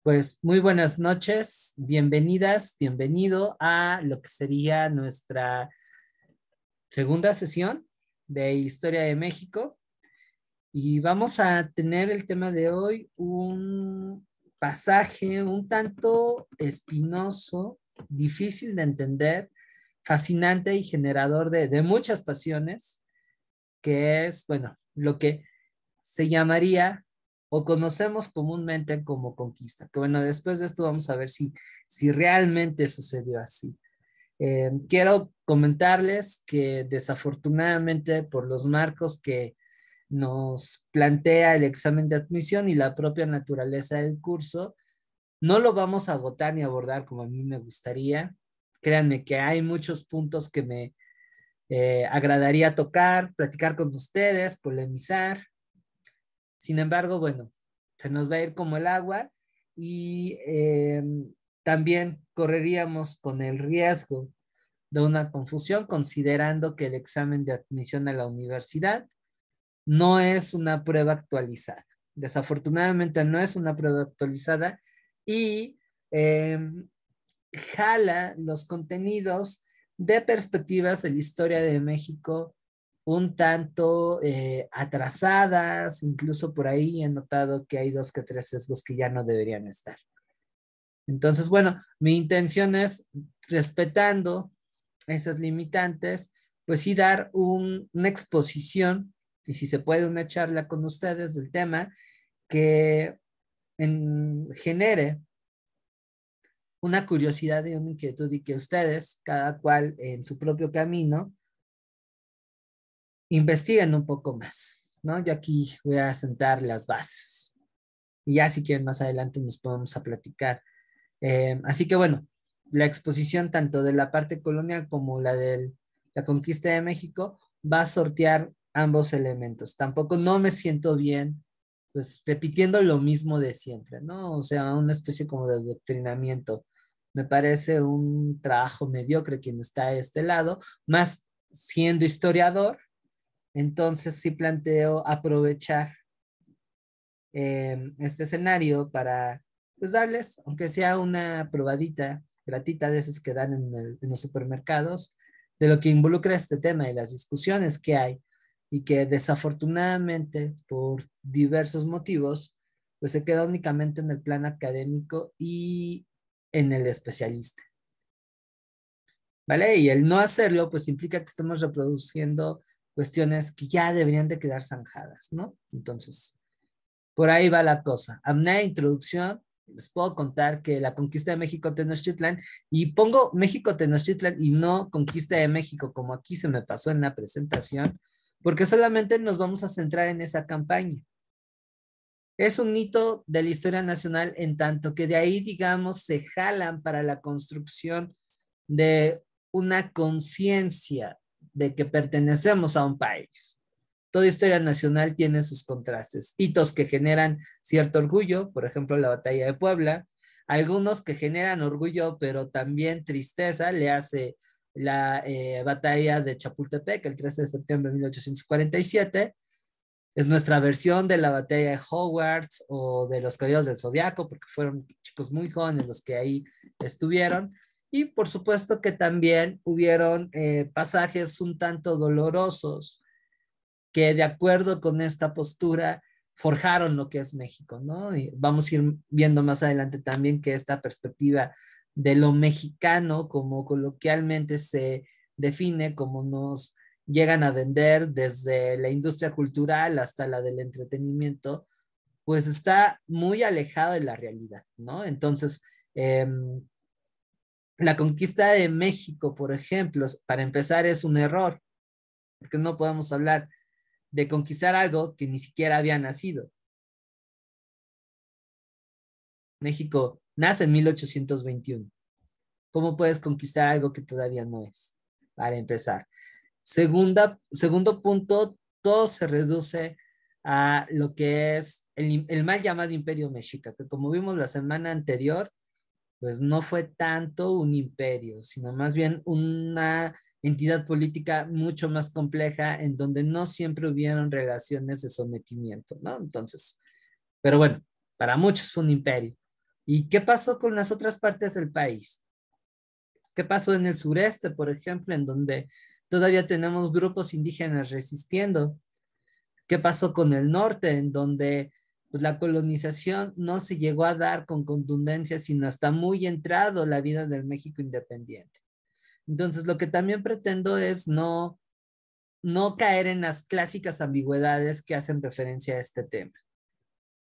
Pues muy buenas noches, bienvenidas, bienvenido a lo que sería nuestra segunda sesión de Historia de México y vamos a tener el tema de hoy un pasaje un tanto espinoso, difícil de entender, fascinante y generador de muchas pasiones, que es, bueno, lo que se llamaría o conocemos comúnmente como conquista. Que bueno, después de esto vamos a ver si realmente sucedió así. Quiero comentarles que desafortunadamente por los marcos que nos plantea el examen de admisión y la propia naturaleza del curso, no lo vamos a agotar ni abordar como a mí me gustaría. Créanme que hay muchos puntos que me agradaría tocar, platicar con ustedes, polemizar. Sin embargo, bueno, se nos va a ir como el agua y también correríamos con el riesgo de una confusión, considerando que el examen de admisión a la universidad no es una prueba actualizada. Desafortunadamente no es una prueba actualizada y eh, jala los contenidos de perspectivas de la historia de México un tanto atrasadas, incluso por ahí he notado que hay dos que tres sesgos que ya no deberían estar. Entonces, bueno, mi intención es, respetando esas limitantes, pues sí dar una exposición y si se puede una charla con ustedes del tema que genere una curiosidad y una inquietud y que ustedes, cada cual en su propio camino, investiguen un poco más, ¿no? Yo aquí voy a sentar las bases y ya si quieren más adelante nos podemos a platicar. Así que bueno, la exposición tanto de la parte colonial como la de la conquista de México va a sortear ambos elementos. Tampoco no me siento bien, pues repitiendo lo mismo de siempre, ¿no? O sea, una especie como de adoctrinamiento. Me parece un trabajo mediocre quien está a este lado, más siendo historiador, entonces sí planteo aprovechar este escenario para pues darles, aunque sea una probadita gratuita de esas que dan en los supermercados, de lo que involucra este tema y las discusiones que hay y que desafortunadamente por diversos motivos pues se queda únicamente en el plano académico y en el especialista, ¿vale? Y el no hacerlo pues implica que estamos reproduciendo cuestiones que ya deberían de quedar zanjadas, ¿no? Entonces, por ahí va la cosa. A una introducción, les puedo contar que la conquista de México Tenochtitlan, y pongo México Tenochtitlan y no conquista de México, como aquí se me pasó en la presentación, porque solamente nos vamos a centrar en esa campaña. Es un hito de la historia nacional en tanto que de ahí, digamos, se jalan para la construcción de una conciencia de que pertenecemos a un país. Toda historia nacional tiene sus contrastes, hitos que generan cierto orgullo, por ejemplo, la batalla de Puebla, algunos que generan orgullo, pero también tristeza, le hace la batalla de Chapultepec el 13 de septiembre de 1847, es nuestra versión de la batalla de Hogwarts o de los Caballeros del Zodiaco, porque fueron chicos muy jóvenes los que ahí estuvieron. Y por supuesto que también hubieron pasajes un tanto dolorosos que de acuerdo con esta postura forjaron lo que es México, ¿no? Y vamos a ir viendo más adelante también que esta perspectiva de lo mexicano, como coloquialmente se define, como nos llegan a vender desde la industria cultural hasta la del entretenimiento, pues está muy alejado de la realidad, ¿no? Entonces, la conquista de México, por ejemplo, para empezar, es un error, porque no podemos hablar de conquistar algo que ni siquiera había nacido. México nace en 1821. ¿Cómo puedes conquistar algo que todavía no es? Para empezar. Segundo punto, todo se reduce a lo que es el mal llamado Imperio Mexica, que como vimos la semana anterior, pues no fue tanto un imperio, sino más bien una entidad política mucho más compleja en donde no siempre hubieron relaciones de sometimiento, ¿no? Entonces, pero bueno, para muchos fue un imperio. ¿Y qué pasó con las otras partes del país? ¿Qué pasó en el sureste, por ejemplo, en donde todavía tenemos grupos indígenas resistiendo? ¿Qué pasó con el norte, en donde pues, la colonización no se llegó a dar con contundencia, sino hasta muy entrado la vida del México independiente? Entonces, lo que también pretendo es no caer en las clásicas ambigüedades que hacen referencia a este tema.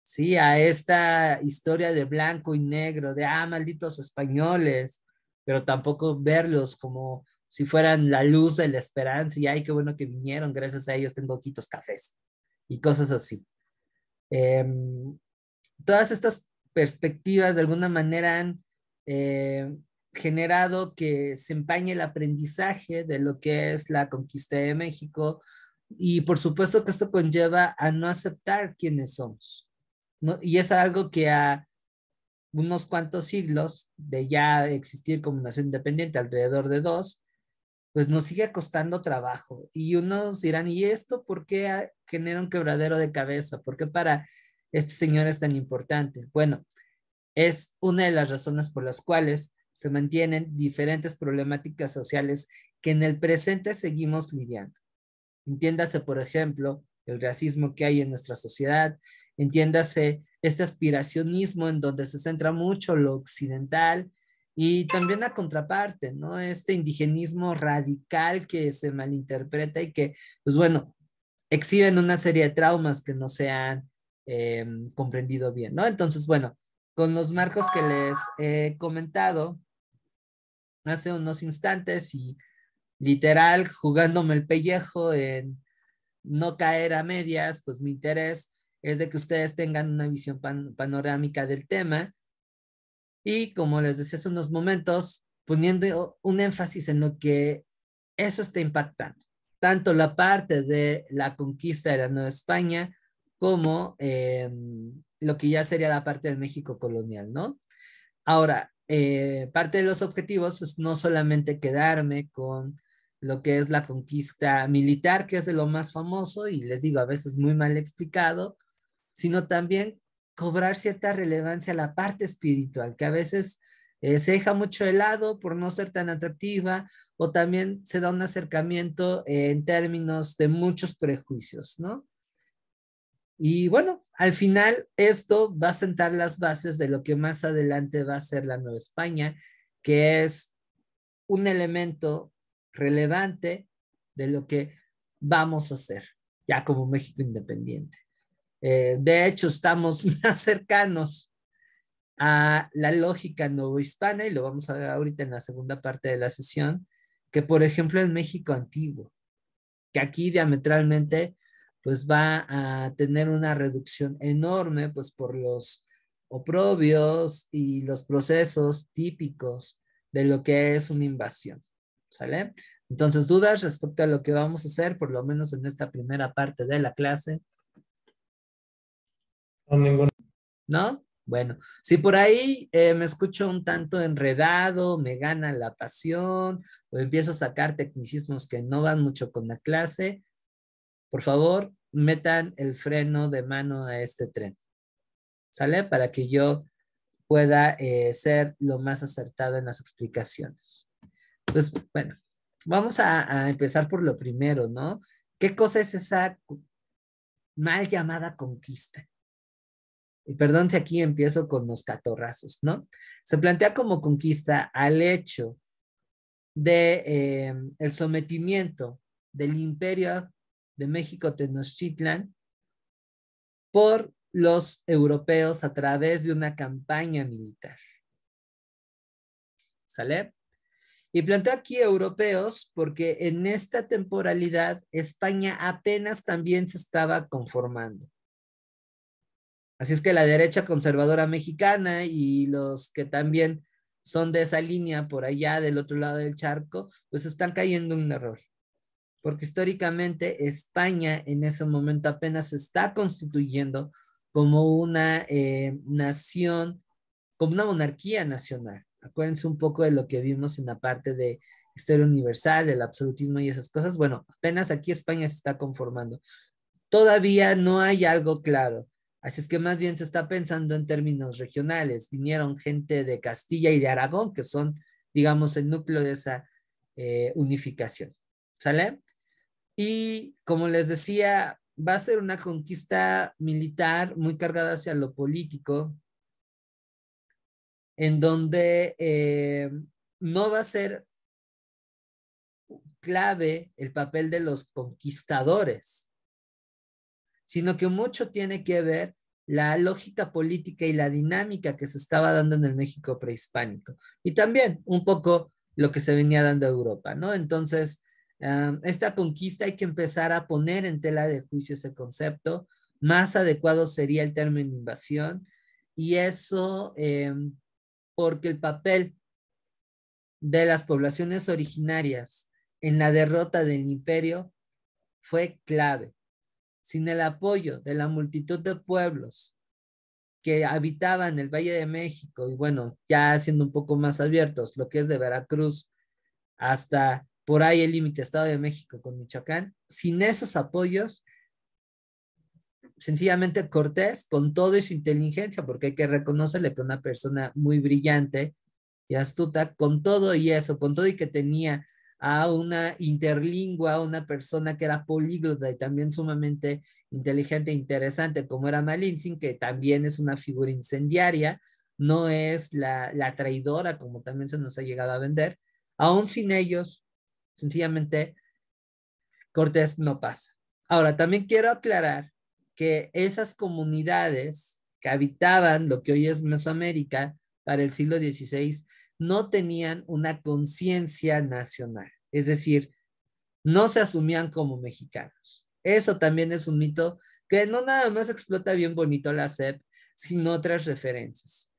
Sí, a esta historia de blanco y negro, de, malditos españoles, pero tampoco verlos como si fueran la luz de la esperanza y, ay, qué bueno que vinieron, gracias a ellos tengo ojitos cafés y cosas así. Eh, Todas estas perspectivas de alguna manera han eh, generado que se empañe el aprendizaje de lo que es la conquista de México y por supuesto que esto conlleva a no aceptar quiénes somos, ¿no? Y es algo que a unos cuantos siglos de ya existir como nación independiente, alrededor de dos, pues nos sigue costando trabajo. Y unos dirán, ¿y esto por qué genera un quebradero de cabeza? ¿Por qué para este señor es tan importante? Bueno, es una de las razones por las cuales se mantienen diferentes problemáticas sociales que en el presente seguimos lidiando. Entiéndase, por ejemplo, el racismo que hay en nuestra sociedad, entiéndase este aspiracionismo en donde se centra mucho lo occidental y también la contraparte, ¿no? Este indigenismo radical que se malinterpreta y que, pues bueno, exhiben una serie de traumas que no se han comprendido bien, ¿no? Entonces, bueno, con los marcos que les he comentado hace unos instantes y literal jugándome el pellejo en no caer a medias, pues mi interés es de que ustedes tengan una visión panorámica del tema y como les decía hace unos momentos, poniendo un énfasis en lo que eso está impactando, tanto la parte de la conquista de la Nueva España como lo que ya sería la parte del México colonial, ¿no? Ahora, parte de los objetivos es no solamente quedarme con lo que es la conquista militar, que es de lo más famoso y les digo, a veces muy mal explicado, sino también cobrar cierta relevancia a la parte espiritual, que a veces se deja mucho de lado por no ser tan atractiva o también se da un acercamiento en términos de muchos prejuicios, ¿no? Y bueno, al final esto va a sentar las bases de lo que más adelante va a ser la Nueva España, que es un elemento relevante de lo que vamos a hacer ya como México independiente. De hecho, estamos más cercanos a la lógica novohispana, y lo vamos a ver ahorita en la segunda parte de la sesión, que por ejemplo el México antiguo, que aquí diametralmente pues va a tener una reducción enorme pues por los oprobios y los procesos típicos de lo que es una invasión, ¿sale? Entonces, dudas respecto a lo que vamos a hacer, por lo menos en esta primera parte de la clase. No, ninguna. ¿No? Bueno, si por ahí me escucho un tanto enredado, me gana la pasión o empiezo a sacar tecnicismos que no van mucho con la clase, por favor, metan el freno de mano a este tren, ¿sale? Para que yo pueda ser lo más acertado en las explicaciones. Pues bueno, vamos a empezar por lo primero, ¿no? ¿Qué cosa es esa mal llamada conquista? Y perdón si aquí empiezo con los catorrazos, ¿no? Se plantea como conquista al hecho de el sometimiento del imperio de México Tenochtitlan por los europeos a través de una campaña militar. ¿Sale? Y planteo aquí europeos porque en esta temporalidad España apenas también se estaba conformando. Así es que la derecha conservadora mexicana y los que también son de esa línea por allá del otro lado del charco, pues están cayendo en un error. Porque históricamente España en ese momento apenas se está constituyendo como una nación, como una monarquía nacional. Acuérdense un poco de lo que vimos en la parte de historia universal, del absolutismo y esas cosas. Bueno, apenas aquí España se está conformando. Todavía no hay algo claro. Así es que más bien se está pensando en términos regionales. Vinieron gente de Castilla y de Aragón, que son, digamos, el núcleo de esa unificación. ¿Sale? Y como les decía, va a ser una conquista militar muy cargada hacia lo político, en donde no va a ser clave el papel de los conquistadores, sino que mucho tiene que ver la lógica política y la dinámica que se estaba dando en el México prehispánico. Y también un poco lo que se venía dando a Europa, ¿no? Entonces, esta conquista hay que empezar a poner en tela de juicio ese concepto. Más adecuado sería el término invasión. Y eso porque el papel de las poblaciones originarias en la derrota del imperio fue clave. Sin el apoyo de la multitud de pueblos que habitaban el Valle de México y bueno, ya siendo un poco más abiertos, lo que es de Veracruz hasta por ahí el límite Estado de México con Michoacán, sin esos apoyos, sencillamente Cortés, con todo y su inteligencia, porque hay que reconocerle que una persona muy brillante y astuta, con todo y eso, con todo y que tenía a una interlingua, a una persona que era políglota y también sumamente inteligente e interesante, como era Malintzin, que también es una figura incendiaria, no es la traidora, como también se nos ha llegado a vender. Aún sin ellos, sencillamente, Cortés no pasa. Ahora, también quiero aclarar que esas comunidades que habitaban lo que hoy es Mesoamérica para el siglo XVI no tenían una conciencia nacional, es decir, no se asumían como mexicanos. Eso también es un mito que no nada más explota bien bonito la SEP, sino otras referencias.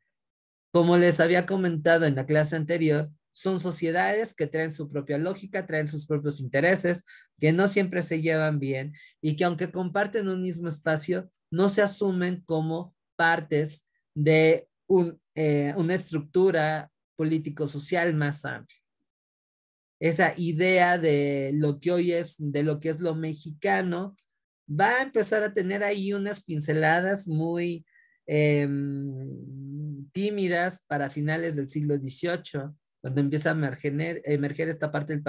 Como les había comentado en la clase anterior, son sociedades que traen su propia lógica, traen sus propios intereses, que no siempre se llevan bien y que aunque comparten un mismo espacio, no se asumen como partes de una estructura político-social más amplia. Esa idea de lo que hoy es, de lo que es lo mexicano, va a empezar a tener ahí unas pinceladas muy tímidas para finales del siglo XVIII, cuando empieza a emerger esta parte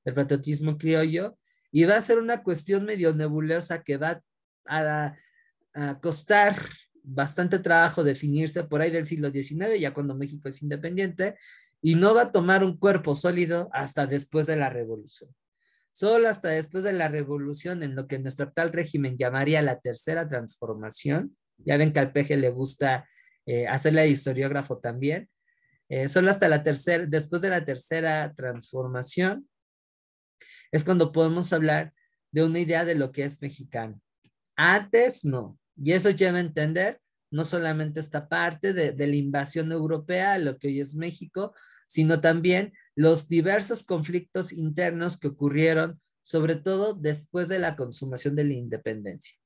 del patriotismo criollo, y va a ser una cuestión medio nebulosa que va a, a costar bastante trabajo definirse por ahí del siglo XIX, ya cuando México es independiente, y no va a tomar un cuerpo sólido hasta después de la revolución. Solo hasta después de la revolución, en lo que nuestro actual régimen llamaría la tercera transformación, ya ven que al peje le gusta hacerle de historiógrafo también, solo hasta después de la tercera transformación, es cuando podemos hablar de una idea de lo que es mexicano. Antes no, y eso lleva a entender no solamente esta parte de la invasión europea a lo que hoy es México, sino también los diversos conflictos internos que ocurrieron, sobre todo después de la consumación de la independencia.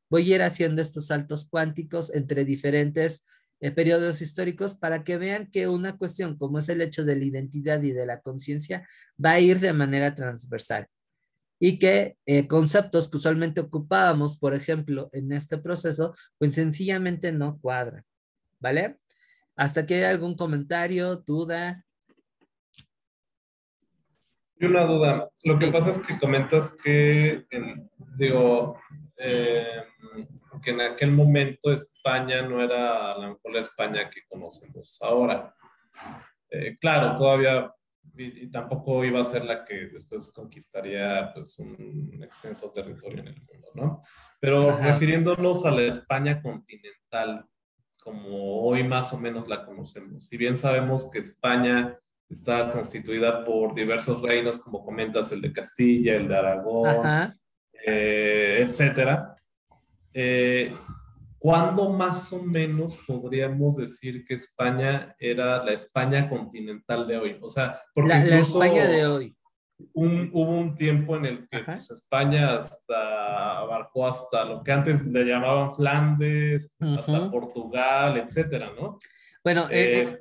Voy a ir haciendo estos saltos cuánticos entre diferentes periodos históricos para que vean que una cuestión como es el hecho de la identidad y de la conciencia va a ir de manera transversal y que conceptos que usualmente ocupábamos, por ejemplo, en este proceso, pues sencillamente no cuadran, ¿vale? ¿Hasta que hay algún comentario, duda? Y una duda, lo que Sí. pasa es que comentas que, digo, eh, que en aquel momento España no era a lo mejor la España que conocemos ahora. Claro, todavía, y tampoco iba a ser la que después conquistaría pues, un extenso territorio en el mundo, ¿no? Pero Ajá. refiriéndonos a la España continental, como hoy más o menos la conocemos, si bien sabemos que España está constituida por diversos reinos, como comentas, el de Castilla, el de Aragón, Ajá. etcétera. Eh, ¿Cuándo más o menos podríamos decir que España era la España continental de hoy? O sea, porque La España incluso de hoy. hubo un tiempo en el que Ajá. pues, España hasta abarcó hasta lo que antes le llamaban Flandes, hasta Ujú. Portugal, etcétera, ¿no? Bueno, Eh,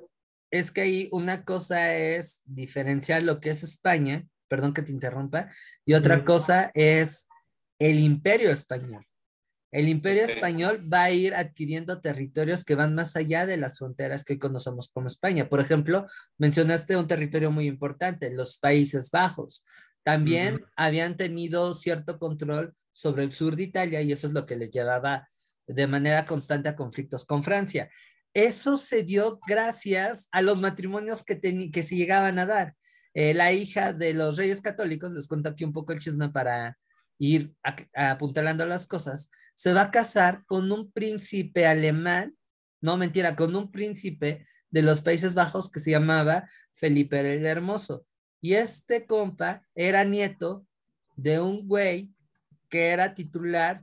es que ahí una cosa es diferenciar lo que es España, perdón que te interrumpa, y otra ujú, cosa es el imperio español. El Imperio Ok. Español va a ir adquiriendo territorios que van más allá de las fronteras que hoy conocemos como España. Por ejemplo, mencionaste un territorio muy importante, los Países Bajos. Ujú. También habían tenido cierto control sobre el sur de Italia y eso es lo que les llevaba de manera constante a conflictos con Francia. Eso se dio gracias a los matrimonios que se llegaban a dar. La hija de los reyes católicos, les cuento aquí un poco el chisme para ir apuntalando las cosas, se va a casar con un príncipe alemán, no mentira, con un príncipe de los Países Bajos que se llamaba Felipe el Hermoso. Y este compa era nieto de un güey que era titular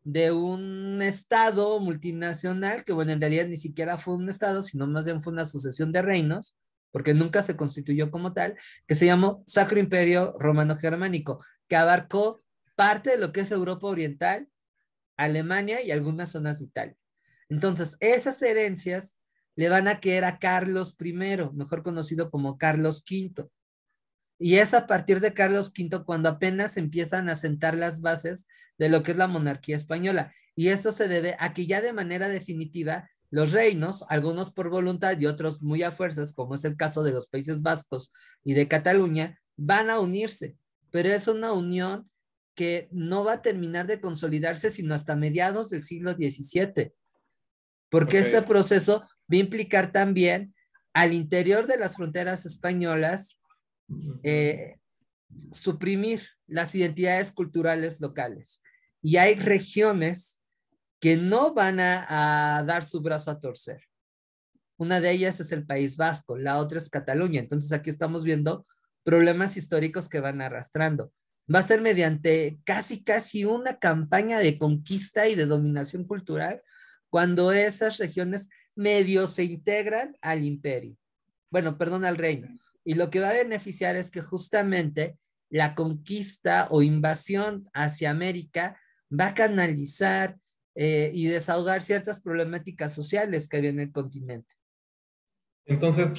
de un estado multinacional, que bueno, en realidad ni siquiera fue un estado, sino más bien fue una sucesión de reinos, porque nunca se constituyó como tal, que se llamó Sacro Imperio Romano Germánico, que abarcó parte de lo que es Europa Oriental, Alemania y algunas zonas de Italia. Entonces, esas herencias le van a quedar a Carlos I, mejor conocido como Carlos V. Y es a partir de Carlos V cuando apenas empiezan a sentar las bases de lo que es la monarquía española. Y esto se debe a que ya de manera definitiva los reinos, algunos por voluntad y otros muy a fuerzas, como es el caso de los Países Vascos y de Cataluña, van a unirse. Pero es una unión que no va a terminar de consolidarse sino hasta mediados del siglo XVII, porque este Ok. proceso va a implicar también al interior de las fronteras españolas Ujú. eh, suprimir las identidades culturales locales. Y hay regiones que no van a dar su brazo a torcer. Una de ellas es el País Vasco, la otra es Cataluña. Entonces aquí estamos viendo problemas históricos que van arrastrando. Va a ser mediante casi una campaña de conquista y de dominación cultural cuando esas regiones medio se integran al imperio. Bueno, perdón, al reino. Y lo que va a beneficiar es que justamente la conquista o invasión hacia América va a canalizar y desahogar ciertas problemáticas sociales que había en el continente. Entonces,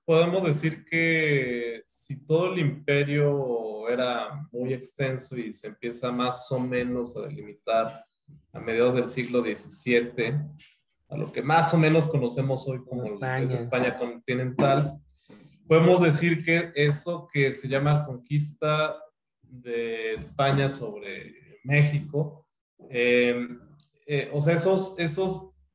podemos decir que si todo el imperio era muy extenso y se empieza más o menos a delimitar a mediados del siglo XVII, a lo que más o menos conocemos hoy Como como lo que es España. España continental, podemos decir que eso que se llama conquista de España sobre México, eh, o sea, esos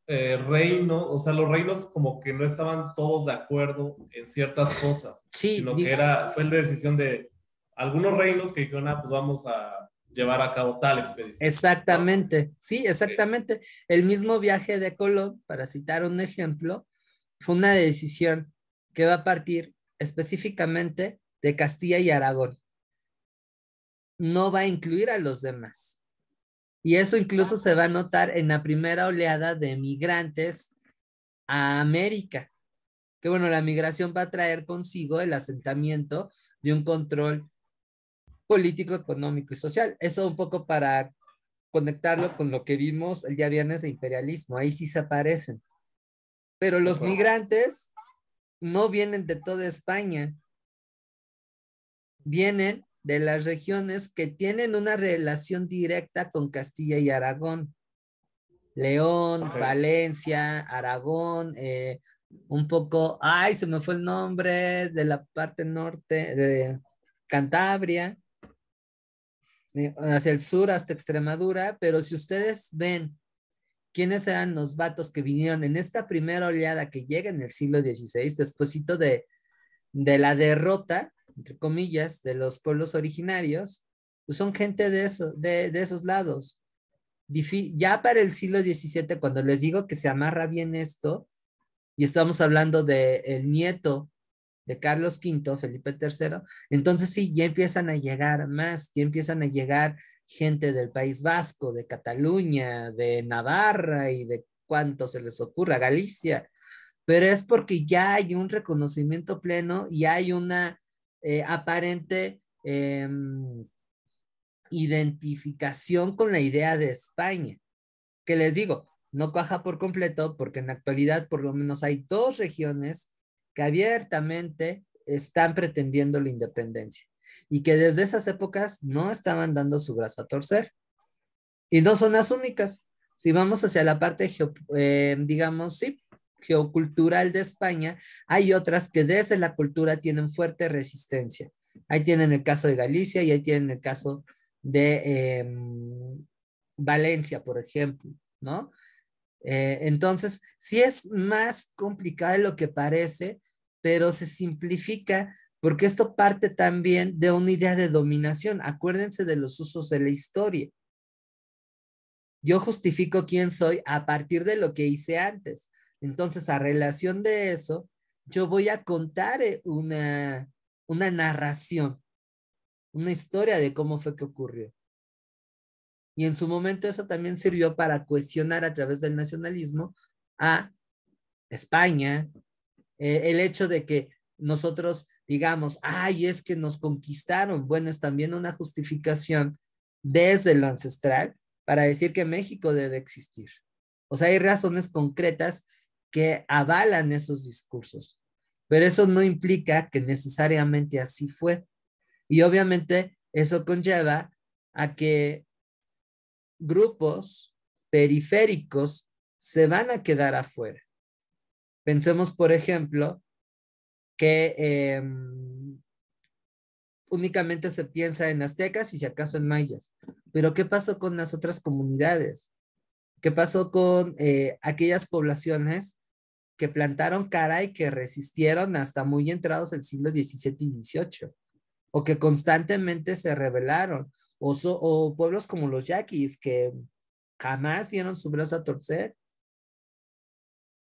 reinos, o sea, los reinos como que no estaban todos de acuerdo en ciertas cosas, Sí, sino que fue la decisión de algunos reinos que dijeron, ah, pues vamos a llevar a cabo tal expedición, ¿no? exactamente, sí, Okay. exactamente. El mismo viaje de Colón, para citar un ejemplo, fue una decisión que va a partir específicamente de Castilla y Aragón. No va a incluir a los demás. Y eso incluso se va a notar en la primera oleada de migrantes a América, que bueno, la migración va a traer consigo el asentamiento de un control político, económico y social. Eso un poco para conectarlo con lo que vimos el día viernes de imperialismo, ahí sí se aparecen. Pero De los acuerdo. migrantes no vienen de toda España, vienen de las regiones que tienen una relación directa con Castilla y Aragón. León, Okay. Valencia, Aragón, un poco, ay, se me fue el nombre de la parte norte de Cantabria, hacia el sur hasta Extremadura, pero si ustedes ven quiénes eran los vatos que vinieron en esta primera oleada que llega en el siglo XVI, despuésito de la derrota, entre comillas, de los pueblos originarios, pues son gente de esos lados. Ya para el siglo XVII, cuando les digo que se amarra bien esto, y estamos hablando del nieto de Carlos V, Felipe III, entonces sí, ya empiezan a llegar más, ya empiezan a llegar gente del País Vasco, de Cataluña, de Navarra y de cuánto se les ocurra, Galicia, pero es porque ya hay un reconocimiento pleno y hay una aparente identificación con la idea de España, que les digo, no cuaja por completo porque en la actualidad por lo menos hay dos regiones que abiertamente están pretendiendo la independencia y que desde esas épocas no estaban dando su brazo a torcer. Y no son las únicas. Si vamos hacia la parte, digamos, sí, geocultural de España, hay otras que desde la cultura tienen fuerte resistencia. Ahí tienen el caso de Galicia y ahí tienen el caso de Valencia, por ejemplo, ¿no? Entonces, sí es más complicado de lo que parece, pero se simplifica porque esto parte también de una idea de dominación. Acuérdense de los usos de la historia. Yo justifico quién soy a partir de lo que hice antes. Entonces, a relación de eso, yo voy a contar una narración, una historia de cómo fue que ocurrió. Y en su momento eso también sirvió para cuestionar a través del nacionalismo a España, el hecho de que nosotros digamos, ay, es que nos conquistaron. Bueno, es también una justificación desde lo ancestral para decir que México debe existir. O sea, hay razones concretas que avalan esos discursos, pero eso no implica que necesariamente así fue. Y obviamente eso conlleva a que grupos periféricos se van a quedar afuera. Pensemos, por ejemplo, que únicamente se piensa en aztecas y si acaso en mayas. Pero ¿qué pasó con las otras comunidades? ¿Qué pasó con aquellas poblaciones que plantaron cara y que resistieron hasta muy entrados el siglo XVII y XVIII? O que constantemente se rebelaron. O pueblos como los yaquis que jamás dieron su brazo a torcer.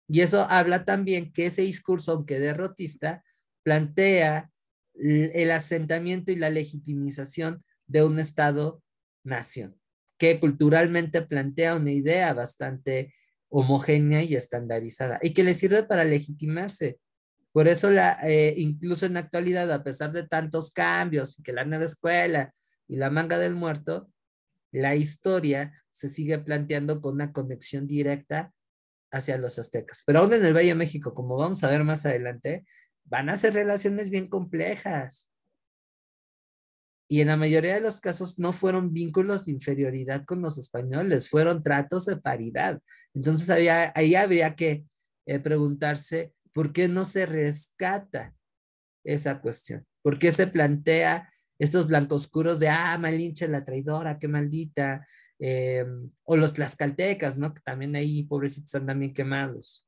Y eso habla también que ese discurso, aunque derrotista, plantea el asentamiento y la legitimización de un Estado-nación, que culturalmente plantea una idea bastante homogénea y estandarizada, y que le sirve para legitimarse. Por eso, incluso en la actualidad, a pesar de tantos cambios, y que la nueva escuela y la manga del muerto, la historia se sigue planteando con una conexión directa hacia los aztecas. Pero aún en el Valle de México, como vamos a ver más adelante, van a ser relaciones bien complejas. Y en la mayoría de los casos no fueron vínculos de inferioridad con los españoles, fueron tratos de paridad. Entonces ahí habría que preguntarse por qué no se rescata esa cuestión. ¿Por qué se plantea estos blancoscuros de, Malinche la traidora, qué maldita? O los tlaxcaltecas, ¿no? Que también ahí, pobrecitos, andan bien quemados.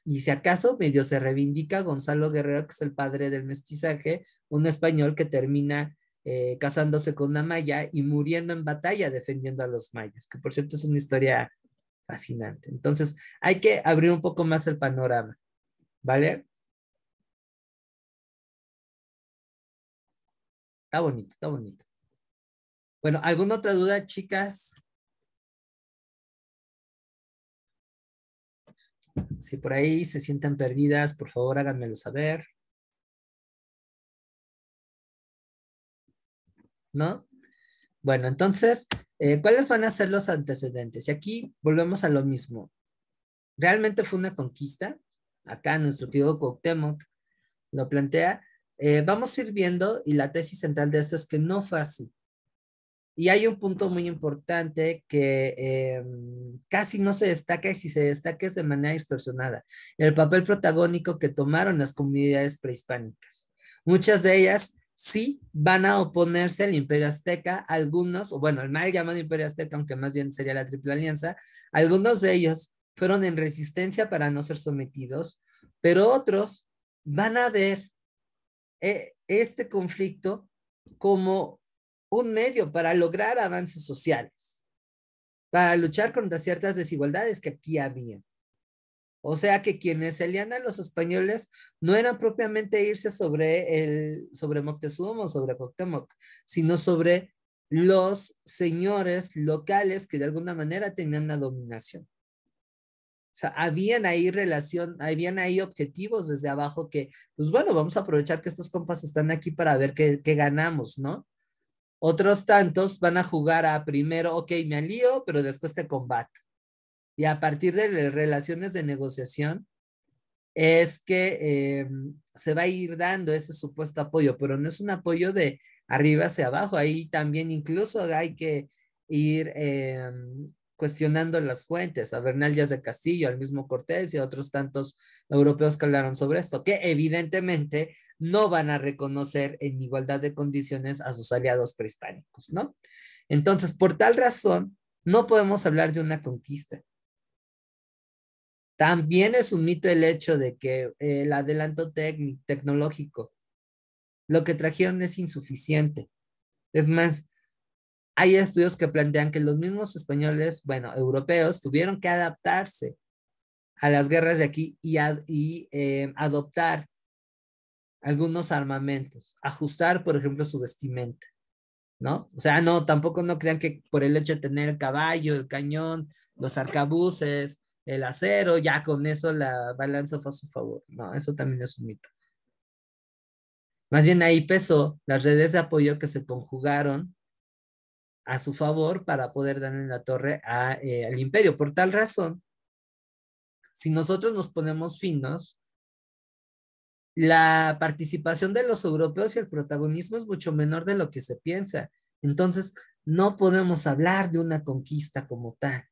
Y si acaso medio se reivindica Gonzalo Guerrero, que es el padre del mestizaje, un español que termina casándose con una maya y muriendo en batalla defendiendo a los mayas, que por cierto es una historia fascinante. Entonces, hay que abrir un poco más el panorama, ¿vale? Está bonito, está bonito. Bueno, ¿alguna otra duda, chicas? Si por ahí se sienten perdidas, por favor háganmelo saber. ¿No? Bueno, entonces, ¿cuáles van a ser los antecedentes? Y aquí volvemos a lo mismo. ¿Realmente fue una conquista? Acá nuestro querido Cuauhtémoc lo plantea. Vamos a ir viendo, y la tesis central de esto es que no fue así. Y hay un punto muy importante que casi no se destaca y si se destaca es de manera distorsionada. El papel protagónico que tomaron las comunidades prehispánicas. Muchas de ellas sí van a oponerse al Imperio Azteca, algunos, o bueno, el mal llamado Imperio Azteca, aunque más bien sería la Triple Alianza, algunos de ellos fueron en resistencia para no ser sometidos, pero otros van a ver este conflicto como un medio para lograr avances sociales, para luchar contra ciertas desigualdades que aquí había. O sea que quienes se alían a los españoles no eran propiamente irse sobre Moctezuma o sobre Cuauhtémoc, sino sobre los señores locales que de alguna manera tenían la dominación. O sea, habían ahí objetivos desde abajo que, pues bueno, vamos a aprovechar que estos compas están aquí para ver qué ganamos, ¿no? Otros tantos van a jugar a primero, ok, me alío, pero después te combato. Y a partir de relaciones de negociación es que se va a ir dando ese supuesto apoyo, pero no es un apoyo de arriba hacia abajo. Ahí también incluso hay que ir cuestionando las fuentes, a Bernal Díaz de Castillo, al mismo Cortés y a otros tantos europeos que hablaron sobre esto, que evidentemente no van a reconocer en igualdad de condiciones a sus aliados prehispánicos, ¿no? Entonces, por tal razón, no podemos hablar de una conquista. También es un mito el hecho de que el adelanto tecnológico, lo que trajeron es insuficiente. Es más, hay estudios que plantean que los mismos españoles, bueno, europeos, tuvieron que adaptarse a las guerras de aquí y adoptar algunos armamentos, ajustar, por ejemplo, su vestimenta, ¿no? O sea, no, tampoco no crean que por el hecho de tener el caballo, el cañón, los arcabuces, el acero, ya con eso la balanza fue a su favor. No, eso también es un mito. Más bien ahí pesó las redes de apoyo que se conjugaron a su favor para poder darle la torre al imperio. Por tal razón, si nosotros nos ponemos finos, la participación de los europeos y el protagonismo es mucho menor de lo que se piensa. Entonces, no podemos hablar de una conquista como tal,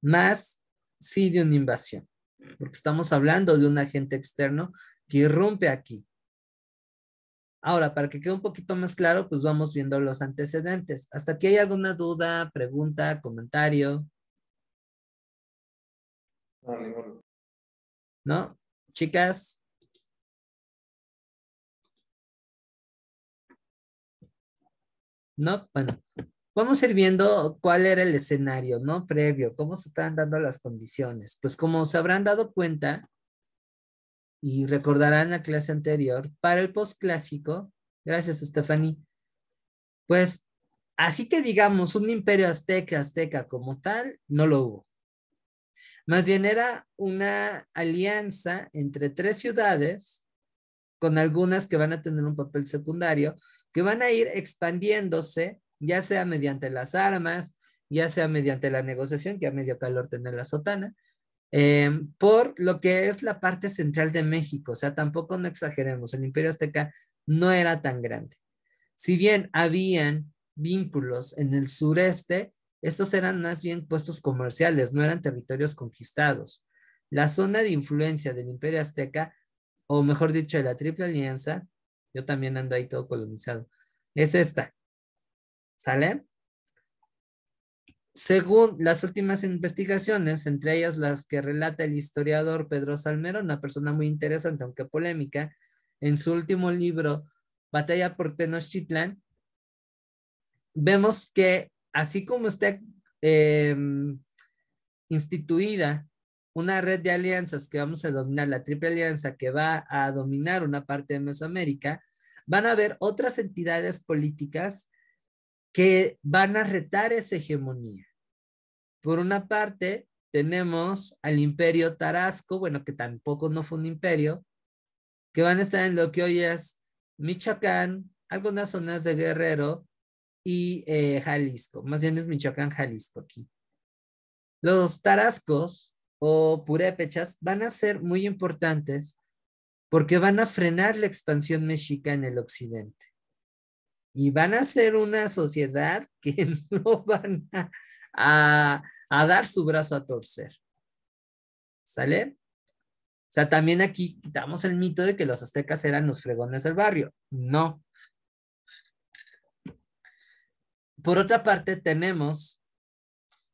más sí de una invasión, porque estamos hablando de un agente externo que irrumpe aquí. Ahora, para que quede un poquito más claro, pues vamos viendo los antecedentes. ¿Hasta aquí hay alguna duda, pregunta, comentario? No, ninguno. ¿No? Chicas. ¿No? Bueno, vamos a ir viendo cuál era el escenario, ¿no? Previo, cómo se estaban dando las condiciones. Pues como se habrán dado cuenta y recordarán la clase anterior, para el postclásico, gracias Stephanie, pues así que digamos un imperio azteca como tal, no lo hubo. Más bien era una alianza entre tres ciudades, con algunas que van a tener un papel secundario, que van a ir expandiéndose, ya sea mediante las armas, ya sea mediante la negociación, que a medio calor tener la sotana, por lo que es la parte central de México. O sea, tampoco no exageremos, el Imperio Azteca no era tan grande. Si bien habían vínculos en el sureste, estos eran más bien puestos comerciales, no eran territorios conquistados. La zona de influencia del Imperio Azteca, o mejor dicho, de la Triple Alianza, yo también ando ahí todo colonizado, es esta, ¿sale? Según las últimas investigaciones, entre ellas las que relata el historiador Pedro Salmerón, una persona muy interesante, aunque polémica, en su último libro, Batalla por Tenochtitlán, vemos que así como está instituida una red de alianzas que vamos a dominar, la Triple Alianza que va a dominar una parte de Mesoamérica, van a haber otras entidades políticas que van a retar esa hegemonía. Por una parte, tenemos al imperio Tarasco, bueno, que tampoco no fue un imperio, que van a estar en lo que hoy es Michoacán, algunas zonas de Guerrero y Jalisco, más bien es Michoacán, Jalisco aquí. Los tarascos o purépechas van a ser muy importantes porque van a frenar la expansión mexica en el occidente. Y van a ser una sociedad que no van a dar su brazo a torcer. ¿Sale? O sea, también aquí quitamos el mito de que los aztecas eran los fregones del barrio. No. Por otra parte, tenemos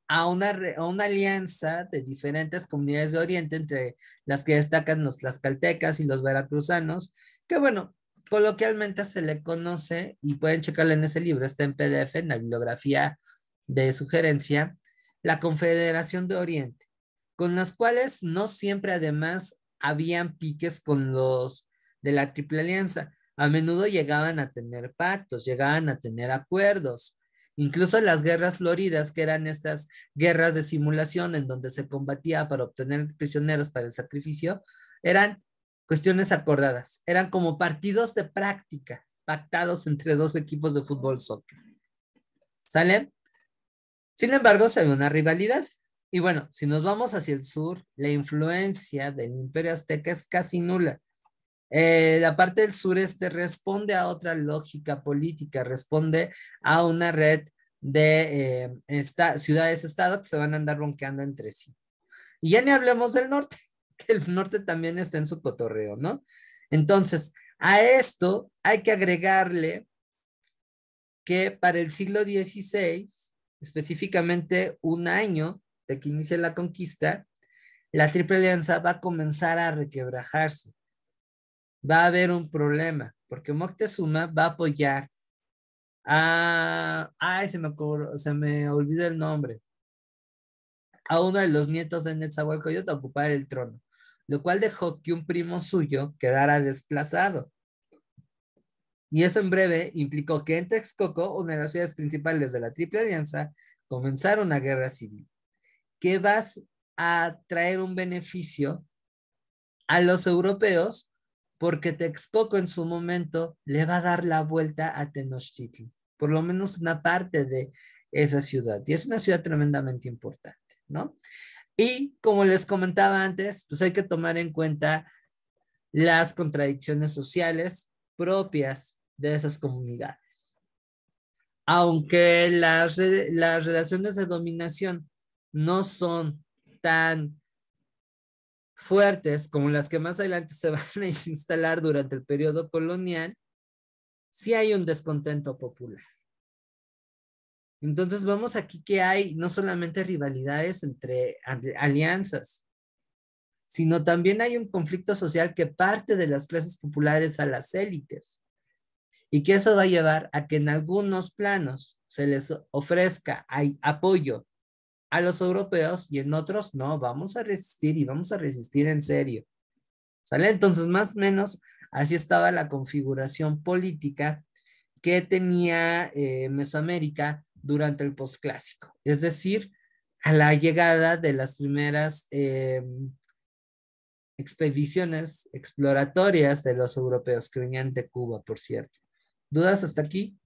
a una alianza de diferentes comunidades de Oriente, entre las que destacan los tlaxcaltecas y los veracruzanos, que bueno, coloquialmente se le conoce, y pueden checarlo en ese libro, está en PDF, en la bibliografía de sugerencia, la Confederación de Oriente, con las cuales no siempre además habían piques con los de la Triple Alianza. A menudo llegaban a tener pactos, llegaban a tener acuerdos. Incluso las guerras floridas, que eran estas guerras de simulación en donde se combatía para obtener prisioneros para el sacrificio, eran cuestiones acordadas, eran como partidos de práctica pactados entre dos equipos de fútbol soccer. ¿Sale? Sin embargo, se ve una rivalidad. Y bueno, si nos vamos hacia el sur, la influencia del Imperio Azteca es casi nula. La parte del sureste responde a otra lógica política, responde a una red de ciudades-estado que se van a andar ronqueando entre sí. Y ya ni hablemos del norte, que el norte también está en su cotorreo, ¿no? Entonces, a esto hay que agregarle que para el siglo XVI, específicamente un año de que inicia la conquista, la Triple Alianza va a comenzar a requebrajarse. Va a haber un problema, porque Moctezuma va a apoyar se me olvidó el nombre, a uno de los nietos de Netzahualcóyotl a ocupar el trono, lo cual dejó que un primo suyo quedara desplazado. Y eso en breve implicó que en Texcoco, una de las ciudades principales de la Triple Alianza, comenzara una guerra civil, que va a traer un beneficio a los europeos, porque Texcoco en su momento le va a dar la vuelta a Tenochtitlan, por lo menos una parte de esa ciudad, y es una ciudad tremendamente importante, ¿no? Y como les comentaba antes, pues hay que tomar en cuenta las contradicciones sociales propias de esas comunidades. Aunque las relaciones de dominación no son tan fuertes como las que más adelante se van a instalar durante el periodo colonial, sí hay un descontento popular. Entonces vemos aquí que hay no solamente rivalidades entre alianzas, sino también hay un conflicto social que parte de las clases populares a las élites, y que eso va a llevar a que en algunos planos se les ofrezca apoyo a los europeos y en otros no, vamos a resistir y vamos a resistir en serio. ¿Sale? Entonces, más o menos, así estaba la configuración política que tenía Mesoamérica durante el posclásico, es decir, a la llegada de las primeras expediciones exploratorias de los europeos que venían de Cuba, por cierto. ¿Dudas hasta aquí?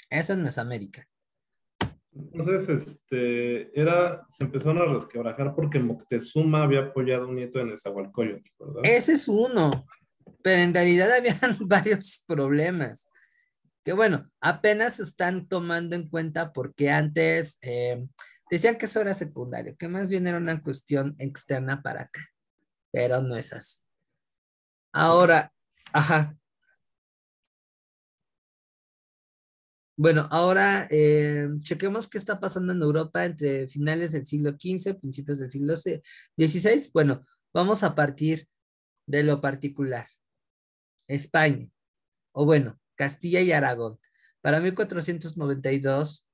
Esa es Mesoamérica. Entonces, se empezaron a resquebrajar porque Moctezuma había apoyado a un nieto de Nezahualcóyotl, ¿verdad? Ese es uno, pero en realidad habían varios problemas que bueno, apenas están tomando en cuenta porque antes decían que eso era secundario, que más bien era una cuestión externa para acá, pero no es así. Ahora, ajá. Bueno, ahora chequemos qué está pasando en Europa entre finales del siglo XV, principios del siglo XVI. Bueno, vamos a partir de lo particular. España, o bueno, Castilla y Aragón. Para 1492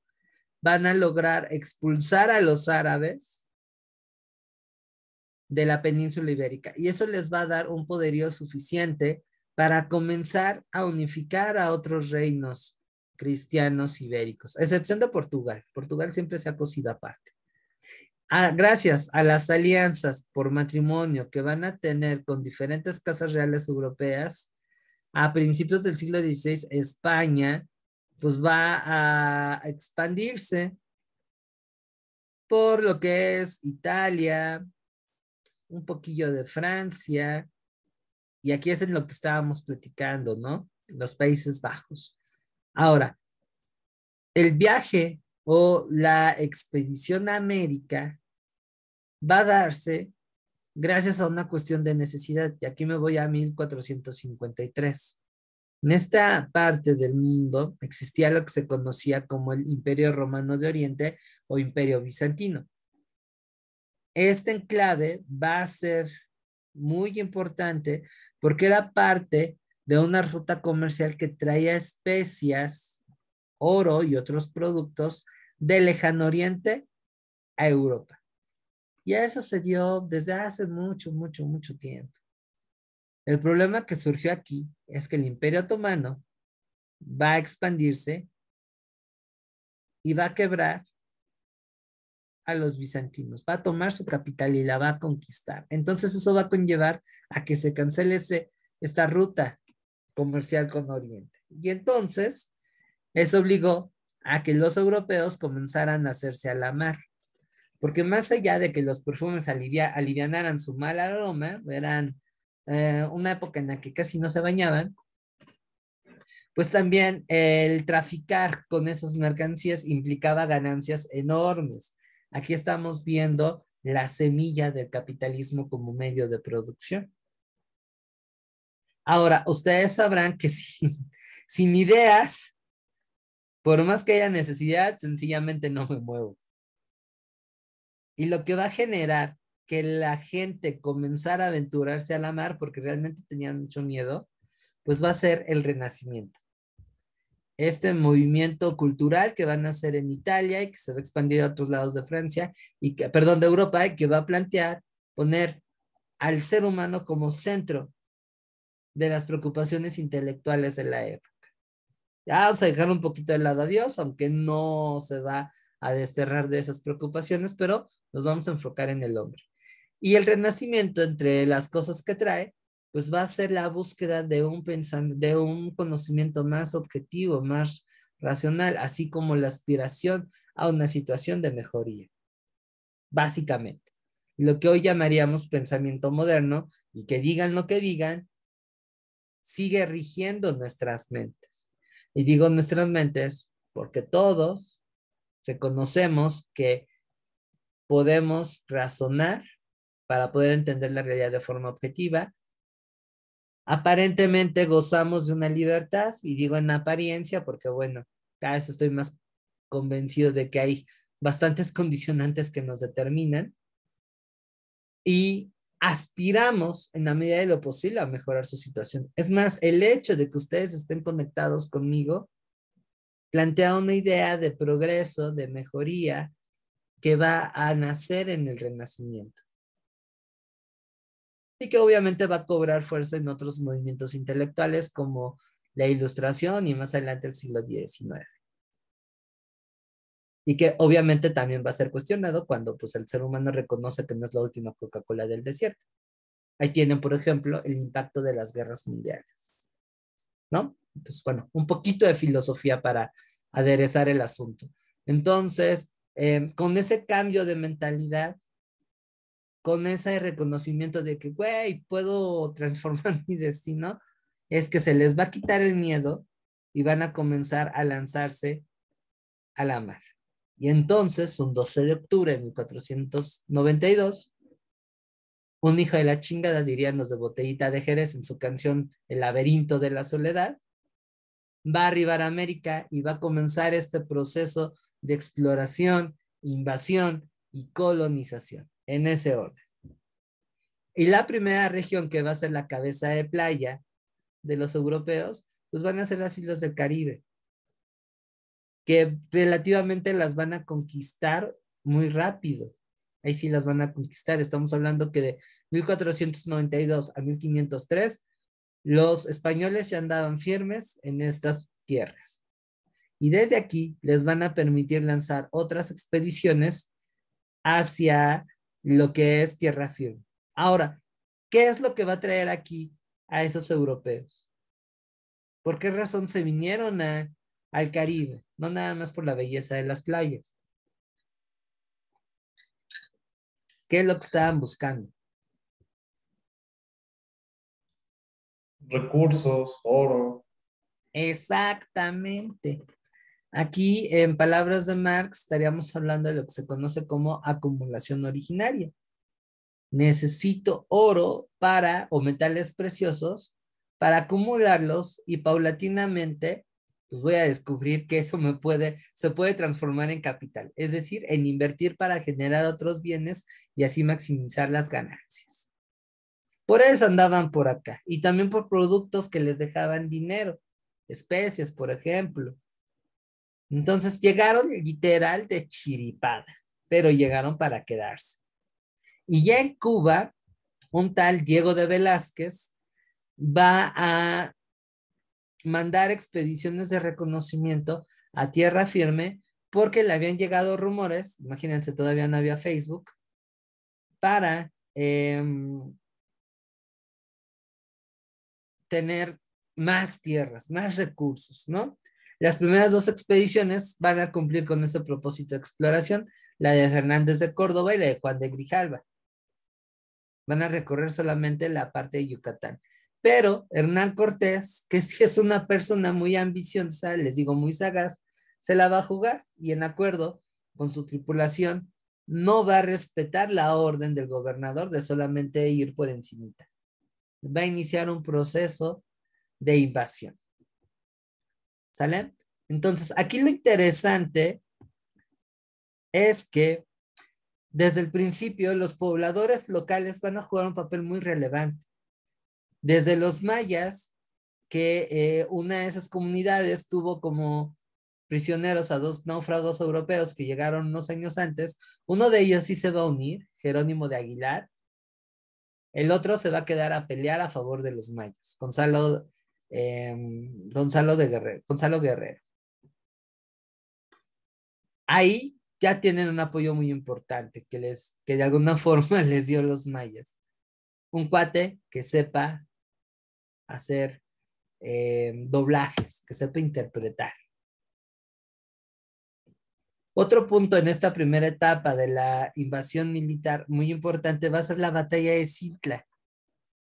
van a lograr expulsar a los árabes de la península ibérica, y eso les va a dar un poderío suficiente para comenzar a unificar a otros reinos cristianos ibéricos, a excepción de Portugal. Portugal siempre se ha cosido aparte. Gracias a las alianzas por matrimonio que van a tener con diferentes casas reales europeas, a principios del siglo XVI, España pues va a expandirse por lo que es Italia, un poquillo de Francia, y aquí es en lo que estábamos platicando, ¿no? Los Países Bajos. Ahora, el viaje o la expedición a América va a darse gracias a una cuestión de necesidad, y aquí me voy a 1453. En esta parte del mundo existía lo que se conocía como el Imperio Romano de Oriente o Imperio Bizantino. Este enclave va a ser muy importante porque era parte de una ruta comercial que traía especias, oro y otros productos del lejano oriente a Europa. Y eso se dio desde hace mucho, mucho, mucho tiempo. El problema que surgió aquí es que el Imperio Otomano va a expandirse y va a quebrar a los bizantinos, va a tomar su capital y la va a conquistar. Entonces eso va a conllevar a que se cancele esta ruta comercial con Oriente. Y entonces eso obligó a que los europeos comenzaran a hacerse a la mar, porque más allá de que los perfumes alivianaran su mal aroma, eran una época en la que casi no se bañaban, pues también el traficar con esas mercancías implicaba ganancias enormes. Aquí estamos viendo la semilla del capitalismo como medio de producción. Ahora, ustedes sabrán que sin ideas, por más que haya necesidad, sencillamente no me muevo. Y lo que va a generar que la gente comenzara a aventurarse a la mar, porque realmente tenían mucho miedo, pues va a ser el Renacimiento. Este movimiento cultural que van a hacer en Italia y que se va a expandir a otros lados de Francia, y que, perdón, de Europa, y que va a plantear poner al ser humano como centro de las preocupaciones intelectuales de la época. Ya vamos a dejar un poquito de lado a Dios, aunque no se va a desterrar de esas preocupaciones, pero nos vamos a enfocar en el hombre. Y el Renacimiento, entre las cosas que trae, pues va a ser la búsqueda de de un conocimiento más objetivo, más racional, así como la aspiración a una situación de mejoría, básicamente. Lo que hoy llamaríamos pensamiento moderno, y que digan lo que digan, sigue rigiendo nuestras mentes. Y digo nuestras mentes porque todos reconocemos que podemos razonar para poder entender la realidad de forma objetiva. Aparentemente gozamos de una libertad, y digo en apariencia porque, bueno, cada vez estoy más convencido de que hay bastantes condicionantes que nos determinan, y aspiramos en la medida de lo posible a mejorar su situación. Es más, el hecho de que ustedes estén conectados conmigo plantea una idea de progreso, de mejoría, que va a nacer en el Renacimiento y que obviamente va a cobrar fuerza en otros movimientos intelectuales como la Ilustración y más adelante el siglo XIX. Y que obviamente también va a ser cuestionado cuando pues, el ser humano reconoce que no es la última Coca-Cola del desierto. Ahí tienen, por ejemplo, el impacto de las guerras mundiales, ¿no? Entonces, bueno, un poquito de filosofía para aderezar el asunto. Entonces, con ese cambio de mentalidad, con ese reconocimiento de que, güey, puedo transformar mi destino, es que se les va a quitar el miedo y van a comenzar a lanzarse a la mar. Y entonces, un 12 de octubre de 1492, un hijo de la chingada, dirían los de Botellita de Jerez en su canción El laberinto de la soledad, va a arribar a América y va a comenzar este proceso de exploración, invasión y colonización, en ese orden. Y la primera región que va a ser la cabeza de playa de los europeos, pues van a ser las islas del Caribe, que relativamente las van a conquistar muy rápido. Ahí sí las van a conquistar. Estamos hablando que de 1492 a 1503, los españoles ya andaban firmes en estas tierras. Y desde aquí les van a permitir lanzar otras expediciones hacia lo que es tierra firme. Ahora, ¿qué es lo que va a traer aquí a esos europeos? ¿Por qué razón se vinieron al Caribe? No nada más por la belleza de las playas. ¿Qué es lo que estaban buscando? Recursos, oro. Exactamente. Aquí, en palabras de Marx, estaríamos hablando de lo que se conoce como acumulación originaria. Necesito oro o metales preciosos para acumularlos, y paulatinamente pues voy a descubrir que eso se puede transformar en capital, es decir, en invertir para generar otros bienes y así maximizar las ganancias. Por eso andaban por acá, y también por productos que les dejaban dinero, especies, por ejemplo. Entonces llegaron literal de chiripada, pero llegaron para quedarse. Y ya en Cuba, un tal Diego de Velázquez va a mandar expediciones de reconocimiento a tierra firme porque le habían llegado rumores, imagínense, todavía no había Facebook, para tener más tierras, más recursos, ¿no? Las primeras dos expediciones van a cumplir con ese propósito de exploración, la de Fernández de Córdoba y la de Juan de Grijalva. van a recorrer solamente la parte de Yucatán. Pero Hernán Cortés, que sí es una persona muy ambiciosa, les digo muy sagaz, se la va a jugar y en acuerdo con su tripulación no va a respetar la orden del gobernador de solamente ir por encimita. Va a iniciar un proceso de invasión. ¿Sale? Entonces, aquí lo interesante es que desde el principio los pobladores locales van a jugar un papel muy relevante. Desde los mayas, que una de esas comunidades tuvo como prisioneros a 2 náufragos europeos que llegaron unos años antes. Uno de ellos sí se va a unir, Jerónimo de Aguilar. El otro se va a quedar a pelear a favor de los mayas, Gonzalo Guerrero. Ahí ya tienen un apoyo muy importante que de alguna forma les dio los mayas. Un cuate que sepa hacer doblajes, que sepa interpretar. Otro punto en esta primera etapa de la invasión militar muy importante va a ser la batalla de Citla,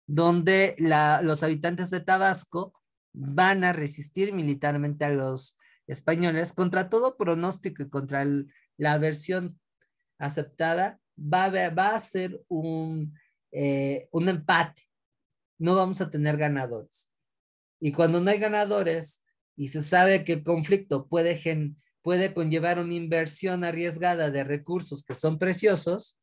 donde los habitantes de Tabasco van a resistir militarmente a los españoles contra todo pronóstico y contra la versión aceptada. Va a ser un empate. No vamos a tener ganadores. Y cuando no hay ganadores y se sabe que el conflicto puede conllevar una inversión arriesgada de recursos que son preciosos,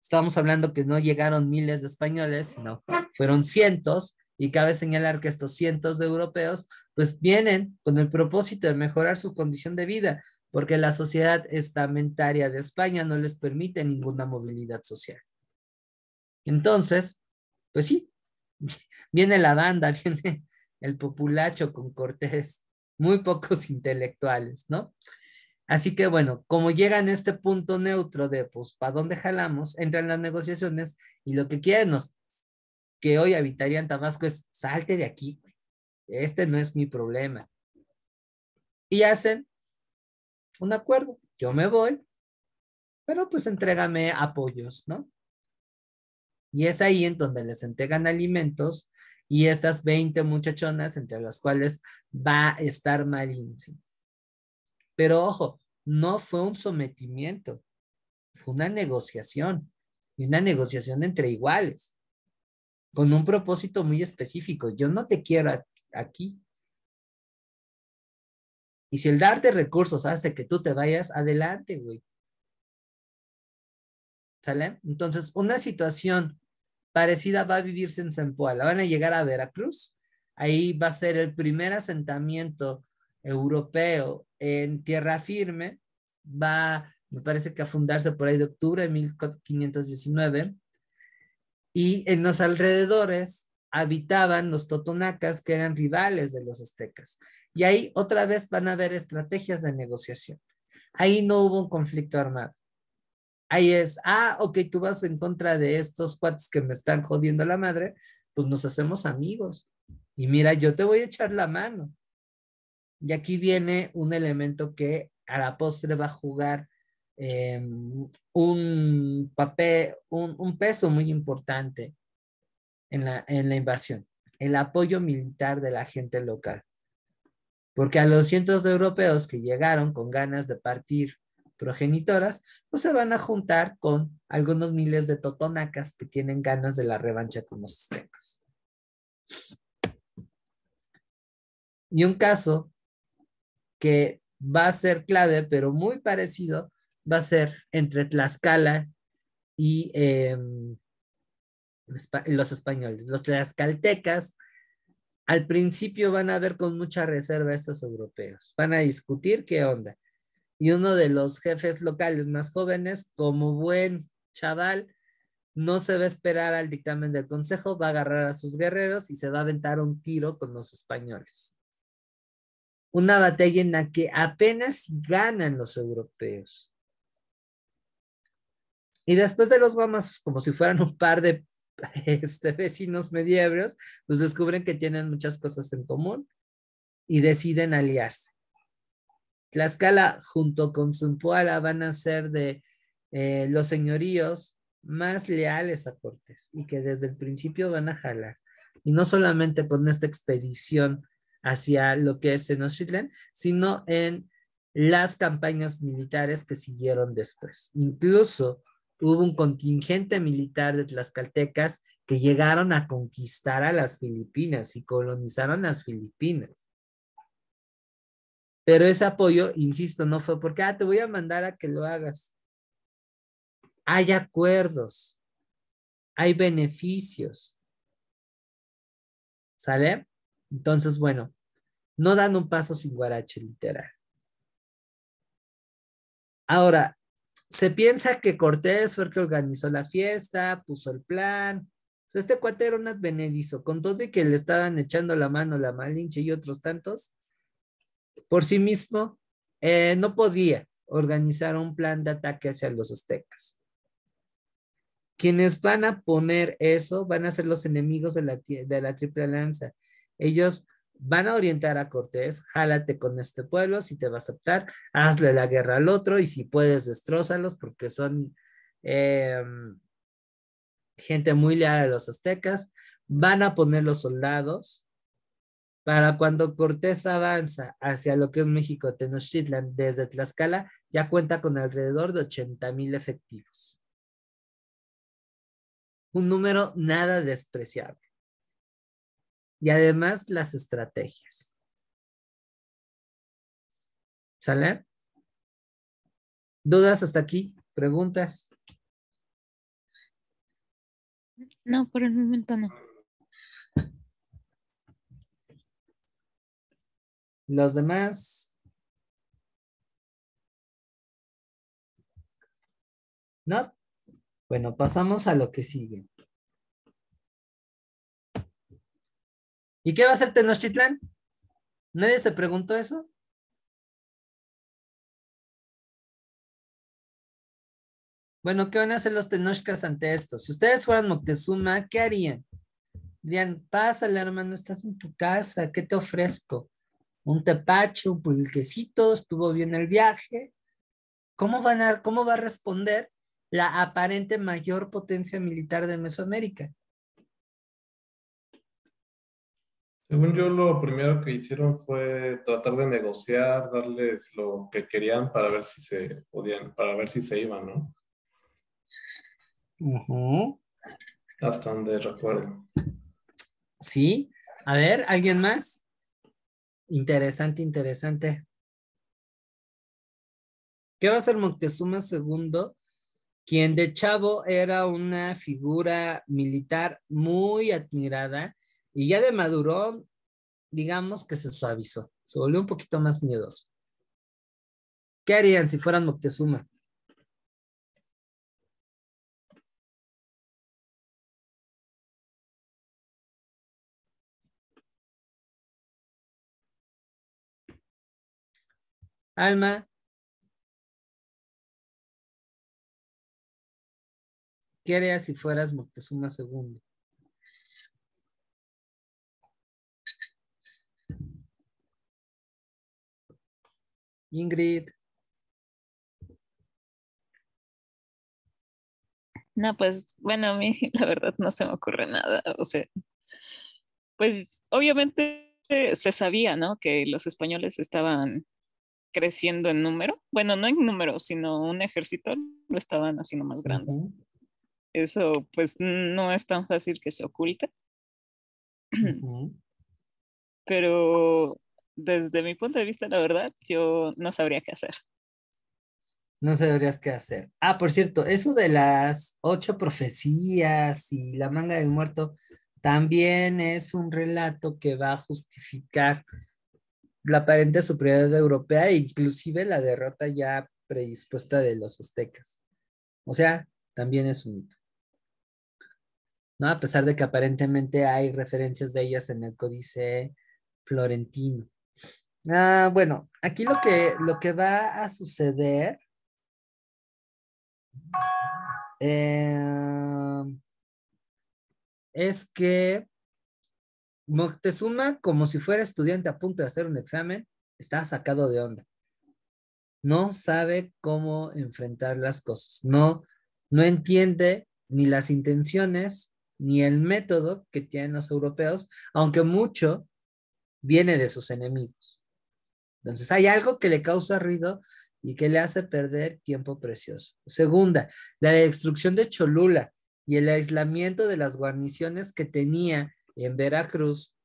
estamos hablando que no llegaron miles de españoles, sino fueron cientos, y cabe señalar que estos cientos de europeos pues vienen con el propósito de mejorar su condición de vida, porque la sociedad estamentaria de España no les permite ninguna movilidad social. Entonces, pues sí, viene la banda, viene el populacho con Cortés, muy pocos intelectuales, ¿no? Así que bueno, como llegan a este punto neutro de pues, ¿para dónde jalamos? Entran las negociaciones y lo que quieren que hoy habitarían Tabasco es, salte de aquí, este no es mi problema. Y hacen un acuerdo, yo me voy, pero pues entrégame apoyos, ¿no? Y es ahí en donde les entregan alimentos y estas 20 muchachonas, entre las cuales va a estar Malinche. Pero ojo, no fue un sometimiento, fue una negociación, y una negociación entre iguales, con un propósito muy específico. Yo no te quiero aquí. Y si el darte recursos hace que tú te vayas, adelante, güey. ¿Sale? Entonces, una situación parecida va a vivirse en Zempoala. Van a llegar a Veracruz. Ahí va a ser el primer asentamiento europeo en tierra firme. Me parece que a fundarse por ahí de octubre de 1519. Y en los alrededores habitaban los totonacas, que eran rivales de los aztecas. Y ahí otra vez van a haber estrategias de negociación. Ahí no hubo un conflicto armado. Ahí es, ok, tú vas en contra de estos cuates que me están jodiendo la madre, pues nos hacemos amigos. Y mira, yo te voy a echar la mano. Y aquí viene un elemento que a la postre va a jugar un papel, un peso muy importante en la invasión, el apoyo militar de la gente local. Porque a los cientos de europeos que llegaron con ganas de partir progenitoras, pues se van a juntar con algunos miles de totonacas que tienen ganas de la revancha con los aztecas. Y un caso que va a ser clave, pero muy parecido, va a ser entre Tlaxcala y los españoles. Los tlaxcaltecas al principio van a ver con mucha reserva a estos europeos. Van a discutir qué onda. Y uno de los jefes locales más jóvenes, como buen chaval, no se va a esperar al dictamen del consejo, va a agarrar a sus guerreros y se va a aventar un tiro con los españoles. Una batalla en la que apenas ganan los europeos. Y después de los guamazos, como si fueran un par de vecinos medievros, pues descubren que tienen muchas cosas en común y deciden aliarse. Tlaxcala junto con Zempoala van a ser de los señoríos más leales a Cortés y que desde el principio van a jalar. Y no solamente con esta expedición hacia lo que es Tenochtitlan, sino en las campañas militares que siguieron después. Incluso hubo un contingente militar de tlaxcaltecas que llegaron a conquistar a las Filipinas y colonizaron las Filipinas. Pero ese apoyo, insisto, no fue porque, te voy a mandar a que lo hagas. Hay acuerdos, hay beneficios. ¿Sale? Entonces, bueno, no dan un paso sin guarache, literal. Ahora, se piensa que Cortés fue el que organizó la fiesta, puso el plan. Este cuate era un advenedizo, con todo y que le estaban echando la mano la Malinche y otros tantos, por sí mismo no podía organizar un plan de ataque hacia los aztecas. Quienes van a poner eso van a ser los enemigos de la Triple Alianza. Ellos van a orientar a Cortés, jálate con este pueblo, si te va a aceptar, hazle la guerra al otro y si puedes, destrózalos porque son gente muy leal a los aztecas. Van a poner los soldados para cuando Cortés avanza hacia lo que es México, Tenochtitlan, desde Tlaxcala, ya cuenta con alrededor de 80,000 efectivos. Un número nada despreciable. Y además las estrategias. ¿Sale? ¿Dudas hasta aquí? ¿Preguntas? No, por el momento no. ¿Los demás? ¿No? Bueno, pasamos a lo que sigue. ¿Y qué va a hacer Tenochtitlán? ¿Nadie se preguntó eso? Bueno, ¿qué van a hacer los tenochcas ante esto? Si ustedes fueran Moctezuma, ¿qué harían? Dirían, pásale, hermano, estás en tu casa, ¿qué te ofrezco? Un tepache, un pulquecito, estuvo bien el viaje. ¿Cómo va a responder la aparente mayor potencia militar de Mesoamérica? Según yo, lo primero que hicieron fue tratar de negociar, darles lo que querían para ver si se podían, para ver si se iban, ¿no? Hasta donde recuerdo. Sí. A ver, ¿alguien más? Interesante, interesante. ¿Qué va a hacer Moctezuma II? Quien de chavo era una figura militar muy admirada y ya de madurón, digamos que se suavizó, se volvió un poquito más miedoso. ¿Qué harían si fueran Moctezuma? Alma, ¿qué harías si fueras Moctezuma II? Ingrid. No, pues bueno, a mí la verdad no se me ocurre nada. O sea, pues obviamente se sabía, ¿no? Que los españoles estaban creciendo en número. Bueno, no en número, sino un ejército lo estaban haciendo más grande. Eso pues no es tan fácil que se oculte. Pero desde mi punto de vista, la verdad, yo no sabría qué hacer. No sabrías qué hacer. Ah, por cierto, eso de las 8 profecías y la manga del muerto también es un relato que va a justificar la aparente superioridad europea e inclusive la derrota ya predispuesta de los aztecas. O sea, también es un mito, ¿no? A pesar de que aparentemente hay referencias de ellas en el Códice Florentino. Bueno, aquí lo que va a suceder es que Moctezuma, como si fuera estudiante a punto de hacer un examen, está sacado de onda. No sabe cómo enfrentar las cosas. No entiende ni las intenciones, ni el método que tienen los europeos, aunque mucho viene de sus enemigos. Entonces hay algo que le causa ruido y que le hace perder tiempo precioso. Segunda, la destrucción de Cholula y el aislamiento de las guarniciones que tenía en Veracruz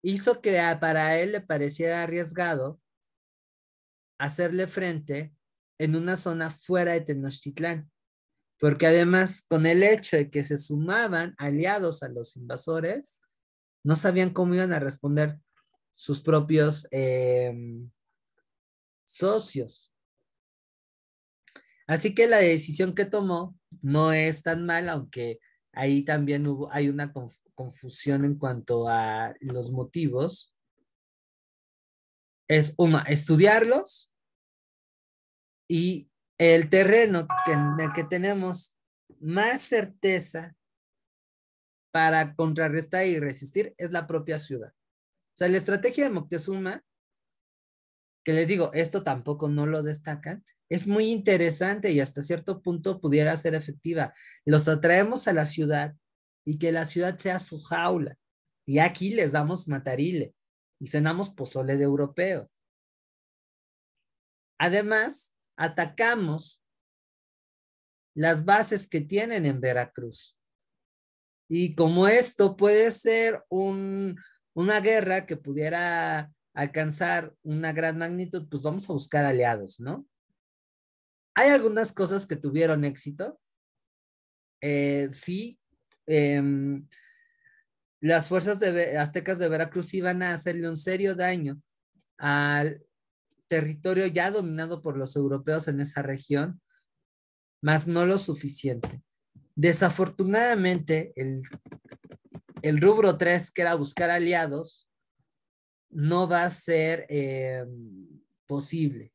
hizo que para él le pareciera arriesgado hacerle frente en una zona fuera de Tenochtitlán, porque además con el hecho de que se sumaban aliados a los invasores, no sabían cómo iban a responder sus propios socios. Así que la decisión que tomó no es tan mala, aunque ahí también hay una confusión en cuanto a los motivos. Es una, estudiarlos, y el terreno en el que tenemos más certeza para contrarrestar y resistir es la propia ciudad. O sea, la estrategia de Moctezuma, que les digo, esto tampoco no lo destacan, es muy interesante y hasta cierto punto pudiera ser efectiva. Los atraemos a la ciudad y que la ciudad sea su jaula. Y aquí les damos matarile y cenamos pozole de europeo. Además, atacamos las bases que tienen en Veracruz. Y como esto puede ser una guerra que pudiera alcanzar una gran magnitud, pues vamos a buscar aliados, ¿no? Hay algunas cosas que tuvieron éxito. Sí, las fuerzas aztecas de Veracruz iban a hacerle un serio daño al territorio ya dominado por los europeos en esa región, mas no lo suficiente. Desafortunadamente, el rubro 3, que era buscar aliados, no va a ser posible.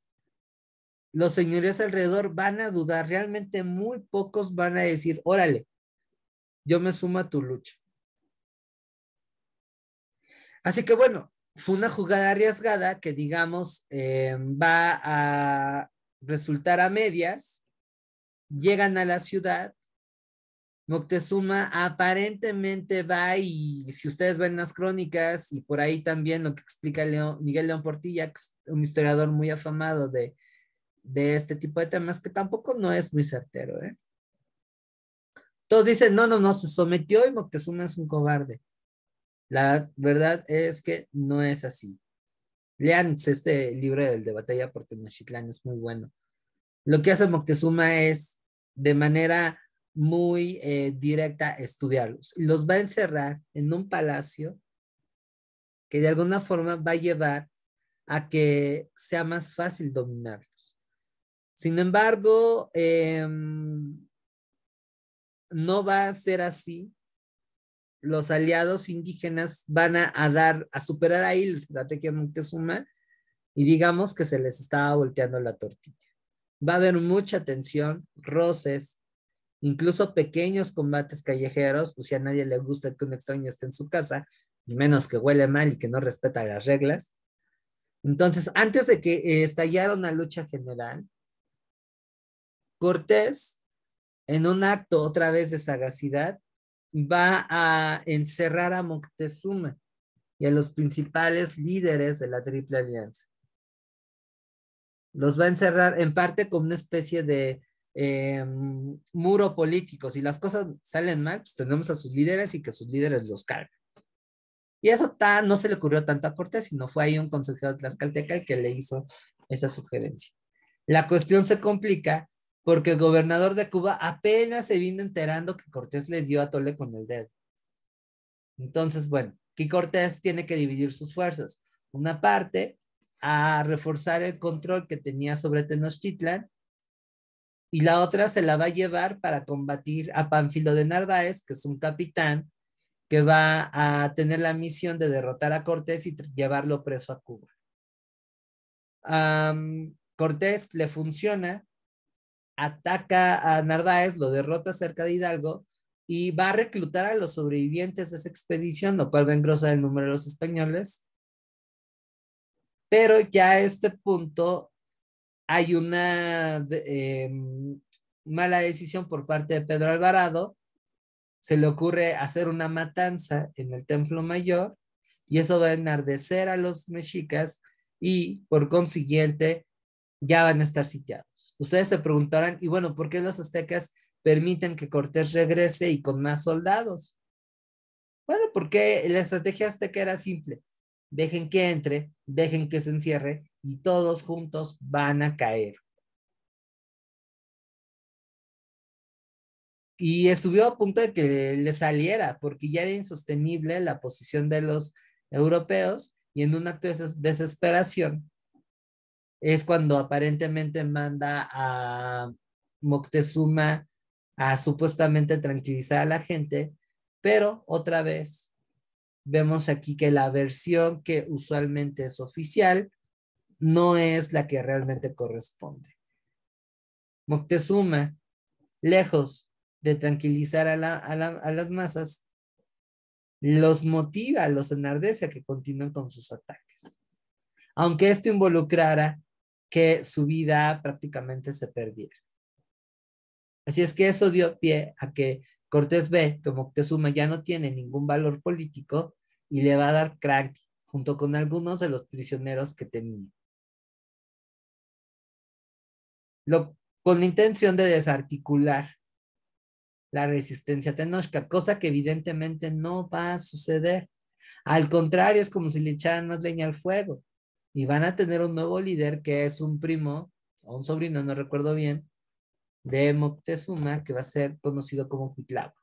Los señores alrededor van a dudar, realmente muy pocos van a decir, órale, yo me sumo a tu lucha. Así que bueno, fue una jugada arriesgada que digamos va a resultar a medias. Llegan a la ciudad, Moctezuma aparentemente va, y si ustedes ven las crónicas y por ahí también lo que explica Miguel León Portilla, que es un historiador muy afamado de este tipo de temas, que tampoco no es muy certero, ¿eh? Todos dicen, no, se sometió y Moctezuma es un cobarde. La verdad es que no es así. Lean este libro del de Batalla por Tenochtitlán, es muy bueno. Lo que hace Moctezuma es, de manera muy directa, estudiarlos. Y los va a encerrar en un palacio que de alguna forma va a llevar a que sea más fácil dominarlos. Sin embargo, no va a ser así. Los aliados indígenas van a superar ahí la estrategia de Moctezuma, y digamos que se les estaba volteando la tortilla. Va a haber mucha tensión, roces, incluso pequeños combates callejeros, pues si a nadie le gusta que un extraño esté en su casa, y menos que huele mal y que no respeta las reglas. Entonces, antes de que estallara una lucha general, Cortés, en un acto otra vez de sagacidad, va a encerrar a Moctezuma y a los principales líderes de la Triple Alianza. Los va a encerrar en parte con una especie de muro político. Si las cosas salen mal, pues tenemos a sus líderes y que sus líderes los cargan. Y eso no se le ocurrió tanto a Cortés, sino fue ahí un consejero tlaxcalteca el que le hizo esa sugerencia. La cuestión se complica porque el gobernador de Cuba apenas se vino enterando que Cortés le dio a tole con el dedo. Entonces, bueno, aquí Cortés tiene que dividir sus fuerzas. Una parte a reforzar el control que tenía sobre Tenochtitlan, y la otra se la va a llevar para combatir a Pánfilo de Narváez, que es un capitán que va a tener la misión de derrotar a Cortés y llevarlo preso a Cuba. Cortés le funciona, ataca a Narváez, lo derrota cerca de Hidalgo y va a reclutar a los sobrevivientes de esa expedición, lo cual va a engrosar el número de los españoles. Pero ya a este punto hay una mala decisión por parte de Pedro Alvarado, se le ocurre hacer una matanza en el Templo Mayor y eso va a enardecer a los mexicas y por consiguiente ya van a estar sitiados. Ustedes se preguntarán, y bueno, ¿por qué los aztecas permiten que Cortés regrese y con más soldados? Bueno, porque la estrategia azteca era simple. Dejen que entre, dejen que se encierre y todos juntos van a caer. Y estuvo a punto de que le saliera, porque ya era insostenible la posición de los europeos y en un acto de desesperación es cuando aparentemente manda a Moctezuma a supuestamente tranquilizar a la gente, pero otra vez vemos aquí que la versión que usualmente es oficial no es la que realmente corresponde. Moctezuma, lejos de tranquilizar a las masas, los motiva, los enardece a que continúen con sus ataques. Aunque esto involucrara que su vida prácticamente se perdiera. Así es que eso dio pie a que Cortés ve que Moctezuma ya no tiene ningún valor político y le va a dar crack junto con algunos de los prisioneros que tenía. Con la intención de desarticular la resistencia tenochca, cosa que evidentemente no va a suceder. Al contrario, es como si le echaran más leña al fuego. Y van a tener un nuevo líder que es un primo, o un sobrino, no recuerdo bien, de Moctezuma, que va a ser conocido como Cuitláhuac.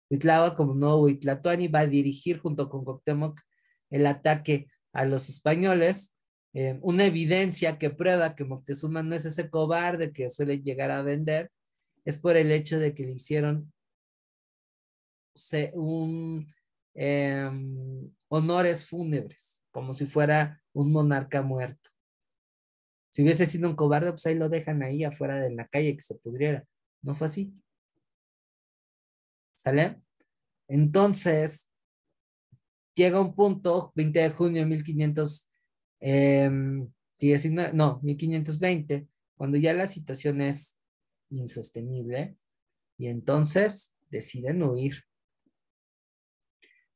Cuitláhuac, como nuevo Huitlatoani, va a dirigir junto con Cuauhtémoc el ataque a los españoles. Una evidencia que prueba que Moctezuma no es ese cobarde que suele llegar a vender, es por el hecho de que le hicieron honores fúnebres, como si fuera un monarca muerto. Si hubiese sido un cobarde, pues ahí lo dejan ahí afuera de la calle que se pudriera. No fue así. ¿Sale? Entonces, llega un punto, 20 de junio de 1519, no, 1520, cuando ya la situación es insostenible y entonces deciden huir.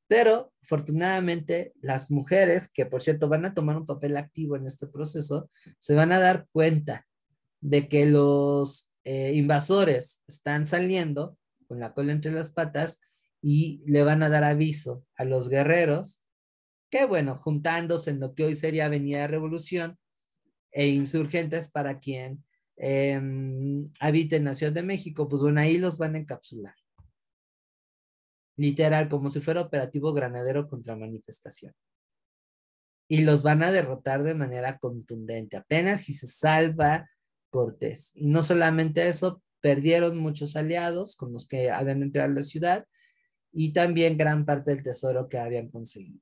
Pero afortunadamente las mujeres, que por cierto van a tomar un papel activo en este proceso, se van a dar cuenta de que los invasores están saliendo con la cola entre las patas y le van a dar aviso a los guerreros que bueno, juntándose en lo que hoy sería Avenida Revolución e insurgentes para quien habite en la Ciudad de México, pues bueno, ahí los van a encapsular. Literal, como si fuera operativo granadero contra manifestación. Y los van a derrotar de manera contundente, apenas si se salva Cortés. Y no solamente eso, perdieron muchos aliados con los que habían entrado a la ciudad y también gran parte del tesoro que habían conseguido.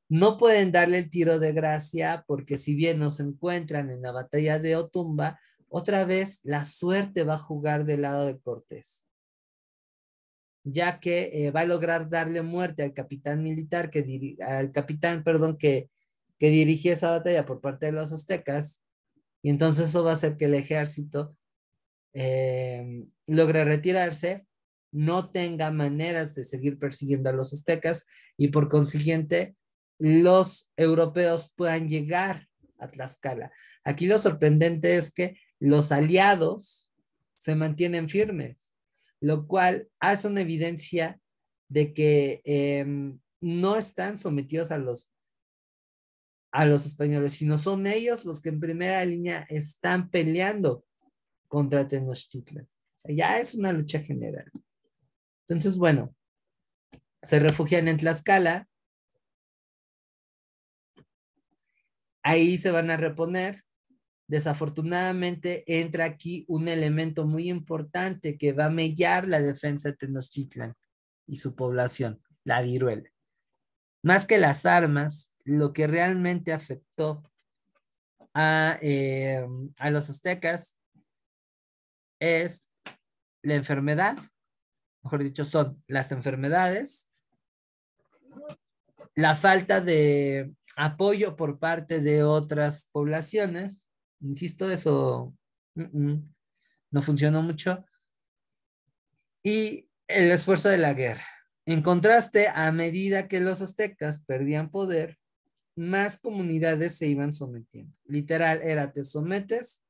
No pueden darle el tiro de gracia porque si bien nos encuentran en la batalla de Otumba, otra vez la suerte va a jugar del lado de Cortés, ya que va a lograr darle muerte al capitán militar, que dirigía esa batalla por parte de los aztecas, y entonces eso va a hacer que el ejército logre retirarse, no tenga maneras de seguir persiguiendo a los aztecas y por consiguiente los europeos puedan llegar a Tlaxcala. Aquí lo sorprendente es que los aliados se mantienen firmes, lo cual hace una evidencia de que no están sometidos a los españoles, sino son ellos los que en primera línea están peleando contra Tenochtitlan. O sea, ya es una lucha general. Entonces, bueno, se refugian en Tlaxcala, ahí se van a reponer. Desafortunadamente entra aquí un elemento muy importante que va a mellar la defensa de Tenochtitlan y su población, la viruela. Más que las armas, lo que realmente afectó a los aztecas es la enfermedad, mejor dicho, son las enfermedades, la falta de apoyo por parte de otras poblaciones, insisto, eso no funcionó mucho. Y el esfuerzo de la guerra. En contraste, a medida que los aztecas perdían poder, más comunidades se iban sometiendo. Literal, era te sometes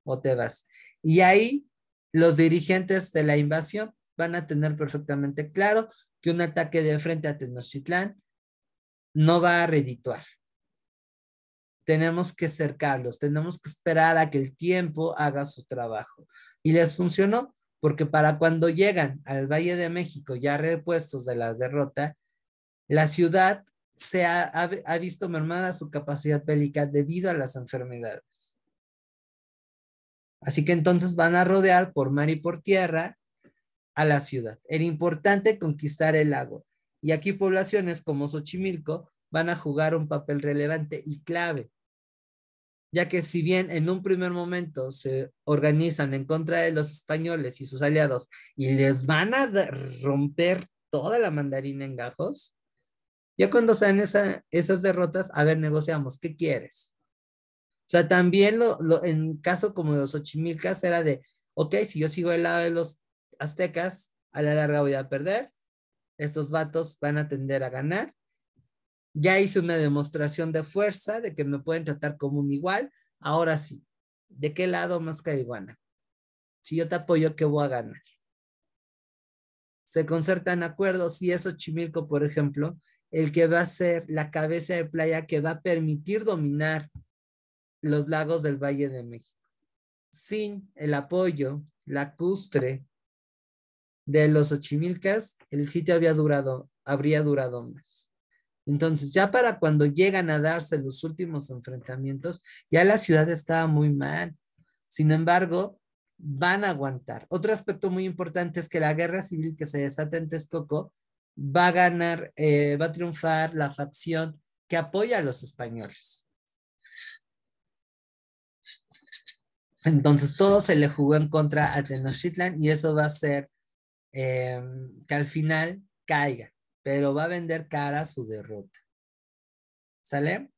o te vas. Y ahí los dirigentes de la invasión van a tener perfectamente claro que un ataque de frente a Tenochtitlán no va a redituar. Tenemos que cercarlos, tenemos que esperar a que el tiempo haga su trabajo. Y les funcionó, porque para cuando llegan al Valle de México, ya repuestos de la derrota, la ciudad ha visto mermada su capacidad bélica debido a las enfermedades. Así que entonces van a rodear por mar y por tierra a la ciudad. Era importante conquistar el lago. Y aquí poblaciones como Xochimilco van a jugar un papel relevante y clave, ya que si bien en un primer momento se organizan en contra de los españoles y sus aliados y les van a romper toda la mandarina en gajos, ya cuando sean esas derrotas, a ver, negociamos, ¿qué quieres? O sea, también en caso como de los Xochimilcas era de, ok, si yo sigo del lado de los aztecas, a la larga voy a perder, estos vatos van a tender a ganar. Ya hice una demostración de fuerza, de que me pueden tratar como un igual. Ahora sí, ¿de qué lado más caiguana? Si yo te apoyo, ¿qué voy a ganar? Se concertan acuerdos y es Xochimilco, por ejemplo, el que va a ser la cabeza de playa que va a permitir dominar los lagos del Valle de México. Sin el apoyo lacustre de los Xochimilcas, el sitio habría durado más. Entonces, ya para cuando llegan a darse los últimos enfrentamientos, ya la ciudad estaba muy mal. Sin embargo, van a aguantar. Otro aspecto muy importante es que la guerra civil que se desata en Texcoco va a ganar, va a triunfar la facción que apoya a los españoles. Entonces, todo se le jugó en contra a Tenochtitlan y eso va a hacer que al final caiga, pero va a vender cara su derrota. ¿Sale?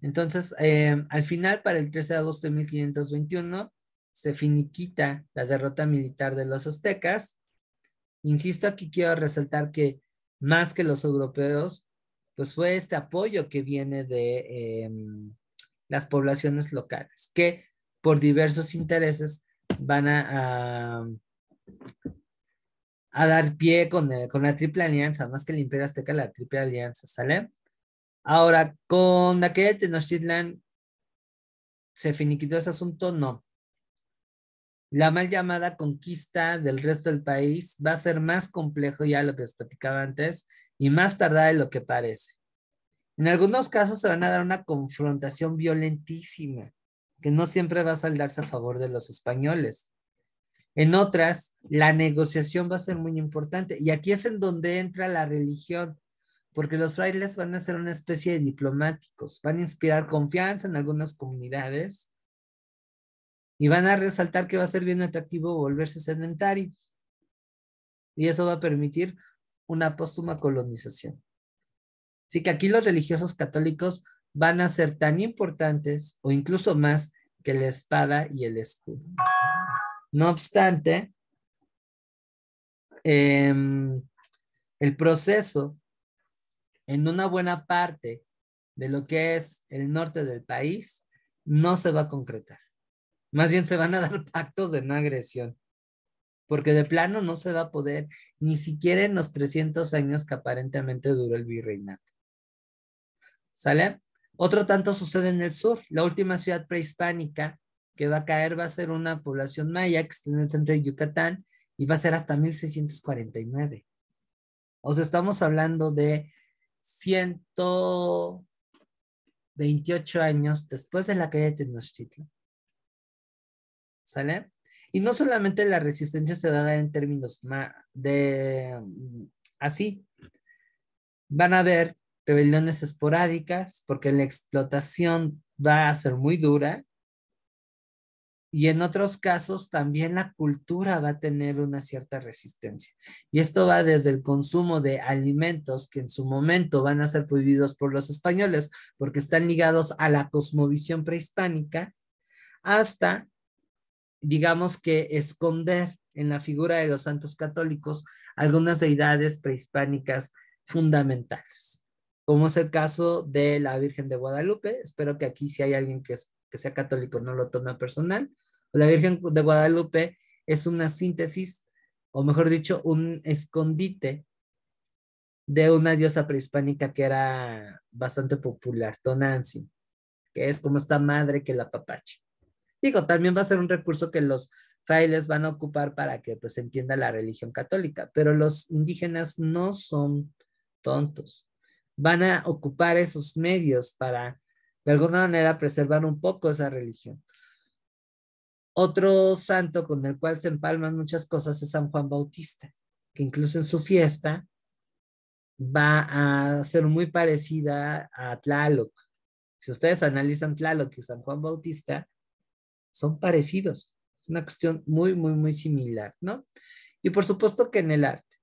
Entonces, al final, para el 13 de agosto de 1521, se finiquita la derrota militar de los aztecas. Insisto, aquí quiero resaltar que más que los europeos, pues fue este apoyo que viene de las poblaciones locales, que por diversos intereses van a dar pie con la Triple Alianza, más que el Imperio Azteca, la Triple Alianza, ¿sale? Ahora, con aquella de Tenochtitlan, ¿se finiquitó ese asunto? No. La mal llamada conquista del resto del país va a ser más complejo, ya lo que les platicaba antes, y más tardada de lo que parece. En algunos casos se van a dar una confrontación violentísima, que no siempre va a saldarse a favor de los españoles. En otras, la negociación va a ser muy importante, y aquí es en donde entra la religión, porque los frailes van a ser una especie de diplomáticos, van a inspirar confianza en algunas comunidades y van a resaltar que va a ser bien atractivo volverse sedentarios. Y eso va a permitir una póstuma colonización. Así que aquí los religiosos católicos van a ser tan importantes o incluso más que la espada y el escudo. No obstante, el proceso en una buena parte de lo que es el norte del país no se va a concretar. Más bien se van a dar pactos de no agresión, porque de plano no se va a poder, ni siquiera en los 300 años que aparentemente duró el virreinato. ¿Sale? Otro tanto sucede en el sur. La última ciudad prehispánica que va a caer va a ser una población maya que está en el centro de Yucatán y va a ser hasta 1649. O sea, estamos hablando de 128 años después de la caída de Tenochtitlan. ¿Sale? Y no solamente la resistencia se va a dar en términos así. Van a haber rebeliones esporádicas porque la explotación va a ser muy dura. Y en otros casos también la cultura va a tener una cierta resistencia. Y esto va desde el consumo de alimentos que en su momento van a ser prohibidos por los españoles porque están ligados a la cosmovisión prehispánica, hasta digamos que esconder en la figura de los santos católicos algunas deidades prehispánicas fundamentales, como es el caso de la Virgen de Guadalupe. Espero que aquí, si hay alguien que sea católico, no lo tome personal. La Virgen de Guadalupe es una síntesis, o mejor dicho, un escondite de una diosa prehispánica que era bastante popular, Tonantzin, que es como esta madre que la apapacha. Digo, también va a ser un recurso que los frailes van a ocupar para que pues se entienda la religión católica, pero los indígenas no son tontos. Van a ocupar esos medios para de alguna manera preservar un poco esa religión. Otro santo con el cual se empalman muchas cosas es San Juan Bautista, que incluso en su fiesta va a ser muy parecida a Tlaloc. Si ustedes analizan Tlaloc y San Juan Bautista, son parecidos. Es una cuestión muy, muy, muy similar, ¿no? Y por supuesto que en el arte.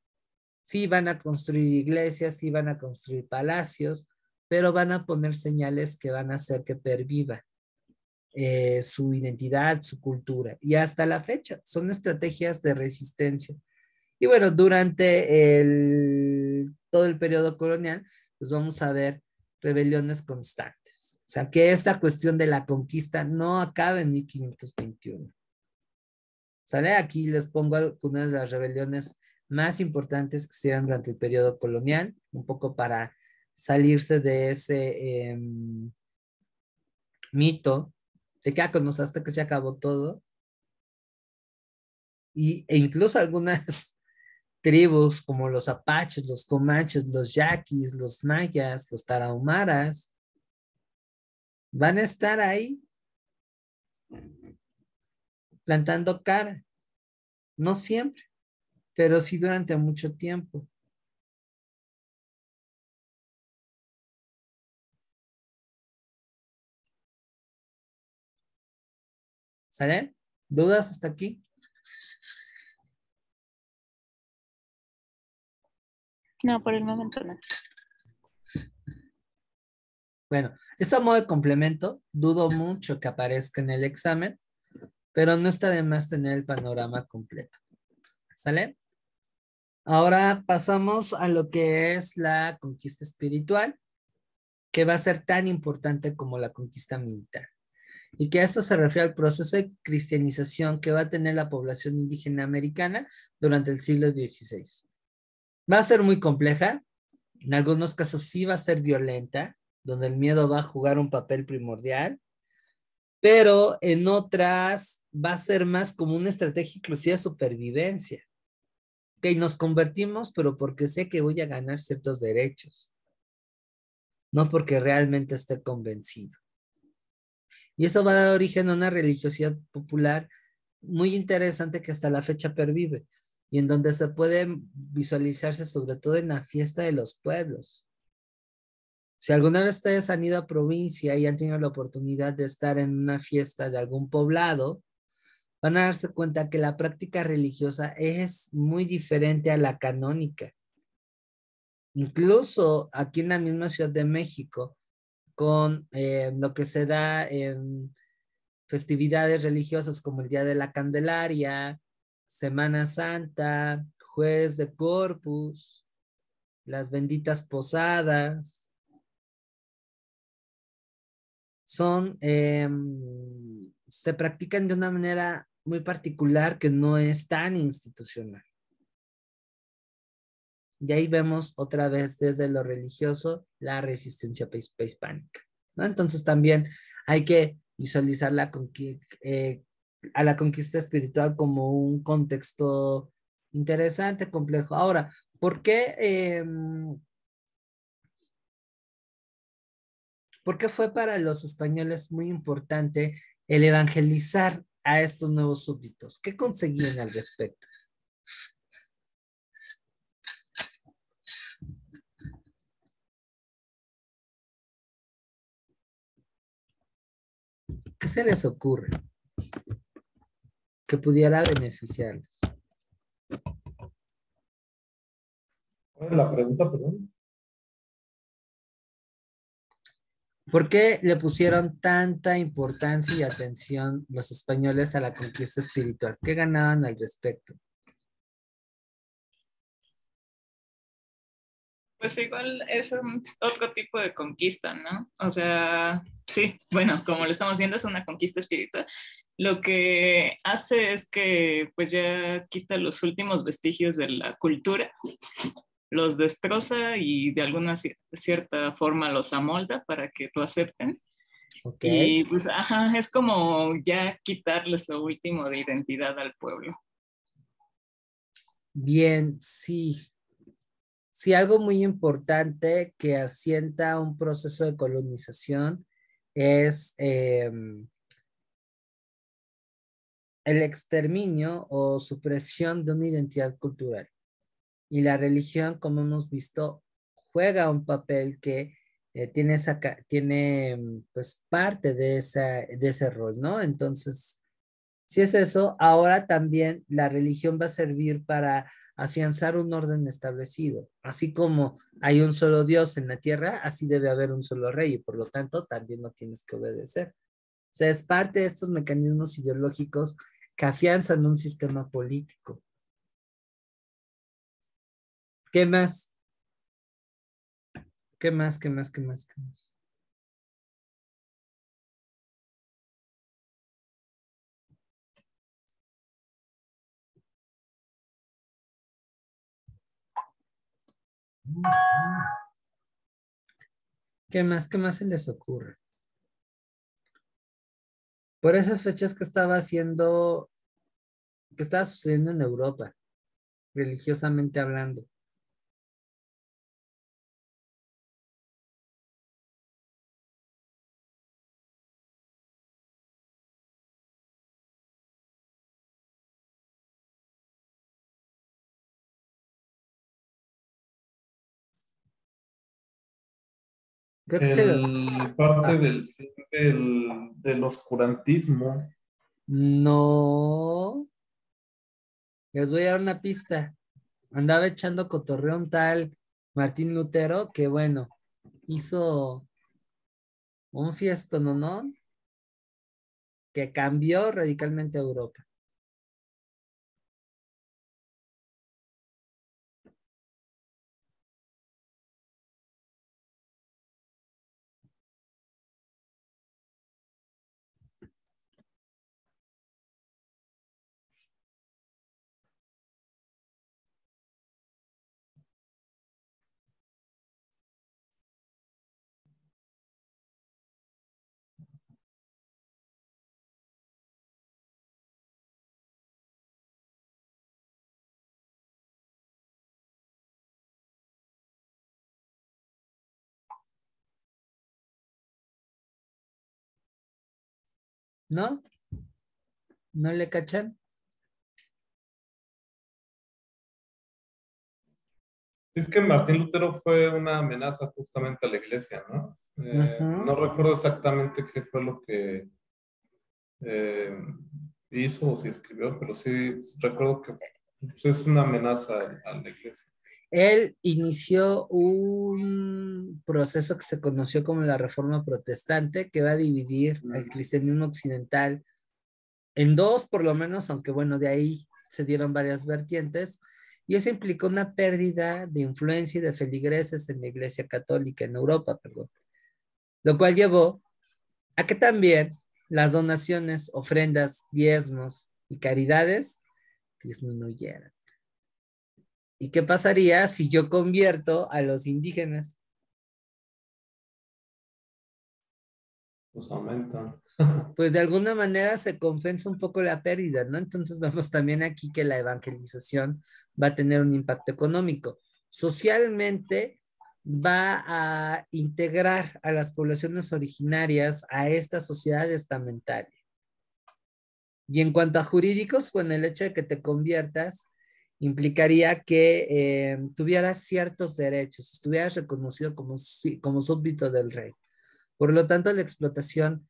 Sí van a construir iglesias, sí van a construir palacios, pero van a poner señales que van a hacer que perviva su identidad, su cultura. Y hasta la fecha son estrategias de resistencia. Y bueno, durante todo el periodo colonial, pues vamos a ver rebeliones constantes. O sea, que esta cuestión de la conquista no acaba en 1521. ¿Sale? Aquí les pongo algunas de las rebeliones más importantes que se dieron durante el periodo colonial, un poco para salirse de ese mito de que hasta que se acabó todo. E incluso algunas tribus como los apaches, los comanches, los yaquis, los mayas, los tarahumaras, van a estar ahí plantando cara. No siempre, pero sí durante mucho tiempo. ¿Sale? ¿Dudas hasta aquí? No, por el momento no. Bueno, este modo de complemento, dudo mucho que aparezca en el examen, pero no está de más tener el panorama completo. ¿Sale? Ahora pasamos a lo que es la conquista espiritual, que va a ser tan importante como la conquista militar. Y que esto se refiere al proceso de cristianización que va a tener la población indígena americana durante el siglo XVI. Va a ser muy compleja, en algunos casos sí va a ser violenta, donde el miedo va a jugar un papel primordial, pero en otras va a ser más como una estrategia inclusive de supervivencia. Ok, nos convertimos, pero porque sé que voy a ganar ciertos derechos, no porque realmente esté convencido. Y eso va a dar origen a una religiosidad popular muy interesante que hasta la fecha pervive y en donde se puede visualizarse sobre todo en la fiesta de los pueblos. Si alguna vez ustedes han ido a provincia y han tenido la oportunidad de estar en una fiesta de algún poblado, van a darse cuenta que la práctica religiosa es muy diferente a la canónica. Incluso aquí en la misma Ciudad de México, con lo que se da en festividades religiosas como el Día de la Candelaria, Semana Santa, Jueves de Corpus, las benditas posadas, se practican de una manera muy particular que no es tan institucional. Y ahí vemos otra vez desde lo religioso la resistencia prehispánica, ¿no? Entonces también hay que visualizar a la conquista espiritual como un contexto interesante, complejo. Ahora, ¿por qué fue para los españoles muy importante el evangelizar a estos nuevos súbditos? ¿Qué conseguían al respecto? ¿Qué se les ocurre que pudiera beneficiarlos? ¿Cuál es la pregunta, perdón? ¿Por qué le pusieron tanta importancia y atención los españoles a la conquista espiritual? ¿Qué ganaban al respecto? Pues igual es otro tipo de conquista, ¿no? O sea, sí, bueno, como lo estamos viendo, es una conquista espiritual. Lo que hace es que pues ya quita los últimos vestigios de la cultura, los destroza y de alguna cierta forma los amolda para que lo acepten. Ok. Y pues, ajá, es como ya quitarles lo último de identidad al pueblo. Bien, sí. Sí, algo muy importante que asienta un proceso de colonización es el exterminio o supresión de una identidad cultural. Y la religión, como hemos visto, juega un papel que tiene pues parte de ese rol, ¿no? Entonces, si es eso, ahora también la religión va a servir para afianzar un orden establecido. Así como hay un solo Dios en la tierra, así debe haber un solo rey y por lo tanto también no tienes que obedecer. O sea, es parte de estos mecanismos ideológicos que afianzan un sistema político. ¿Qué más? ¿Qué más? ¿Qué más? ¿Qué más? ¿Qué más? ¿Qué más? ¿Qué más se les ocurre? Por esas fechas que estaba haciendo, que estaba sucediendo en Europa, religiosamente hablando. Creo que se lo... El parte Ah, del fin del oscurantismo. no, les voy a dar una pista. Andaba echando cotorreo un tal Martín Lutero que, bueno, hizo un fiestón, ¿no? Que cambió radicalmente a Europa. ¿No? ¿No le cachan? Es que Martín Lutero fue una amenaza justamente a la iglesia, ¿no? Ujú. No recuerdo exactamente qué fue lo que eh, hizo o si escribió, pero sí recuerdo que pues, es una amenaza a la iglesia. Él inició un proceso que se conoció como la Reforma Protestante, que va a dividir al cristianismo occidental en dos, por lo menos, aunque bueno, de ahí se dieron varias vertientes, y eso implicó una pérdida de influencia y de feligreses en la Iglesia Católica, en Europa, perdón, lo cual llevó a que también las donaciones, ofrendas, diezmos y caridades disminuyeran. ¿Y qué pasaría si yo convierto a los indígenas? Pues aumenta. Pues de alguna manera se compensa un poco la pérdida, ¿no? Entonces vemos también aquí que la evangelización va a tener un impacto económico. Socialmente va a integrar a las poblaciones originarias a esta sociedad estamentaria. Y en cuanto a jurídicos, bueno, el hecho de que te conviertas implicaría que tuvieras ciertos derechos, estuvieras reconocido como súbdito del rey. Por lo tanto, la explotación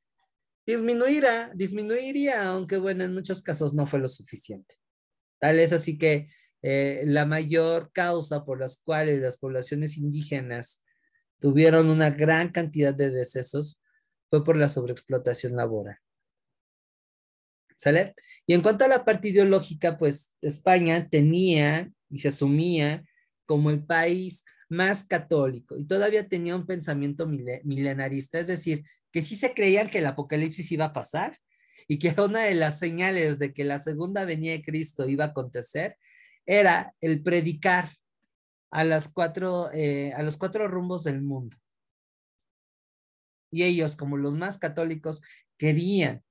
disminuiría, aunque bueno, en muchos casos no fue lo suficiente. Tal es así que la mayor causa por las cuales las poblaciones indígenas tuvieron una gran cantidad de decesos, fue por la sobreexplotación laboral. ¿Sale? Y en cuanto a la parte ideológica, pues España tenía y se asumía como el país más católico y todavía tenía un pensamiento milenarista, es decir, que sí se creían que el apocalipsis iba a pasar y que una de las señales de que la segunda venida de Cristo iba a acontecer era el predicar a a los cuatro rumbos del mundo. Y ellos, como los más católicos, querían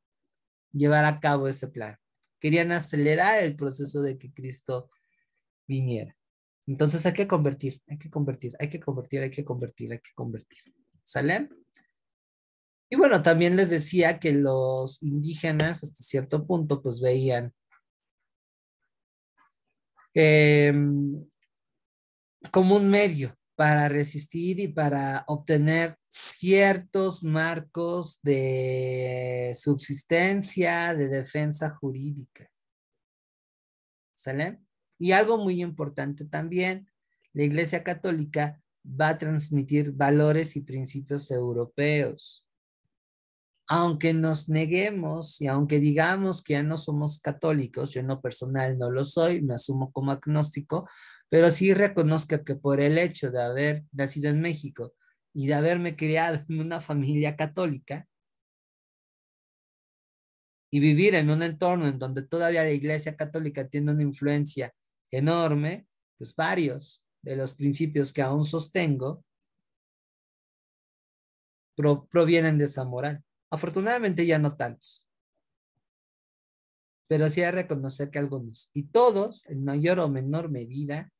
llevar a cabo ese plan. Querían acelerar el proceso de que Cristo viniera. Entonces hay que convertir, hay que convertir, hay que convertir, hay que convertir, hay que convertir. ¿Sale? Y bueno, también les decía que los indígenas hasta cierto punto pues veían como un medio para resistir y para obtener ciertos marcos de subsistencia, de defensa jurídica. ¿Sale? Y algo muy importante también, la Iglesia Católica va a transmitir valores y principios europeos. Aunque nos neguemos y aunque digamos que ya no somos católicos, yo en lo personal no lo soy, me asumo como agnóstico, pero sí reconozco que por el hecho de haber nacido en México y de haberme criado en una familia católica y vivir en un entorno en donde todavía la Iglesia Católica tiene una influencia enorme, pues varios de los principios que aún sostengo provienen de esa moral. Afortunadamente ya no tantos, pero sí hay que reconocer que algunos, y todos, en mayor o menor medida,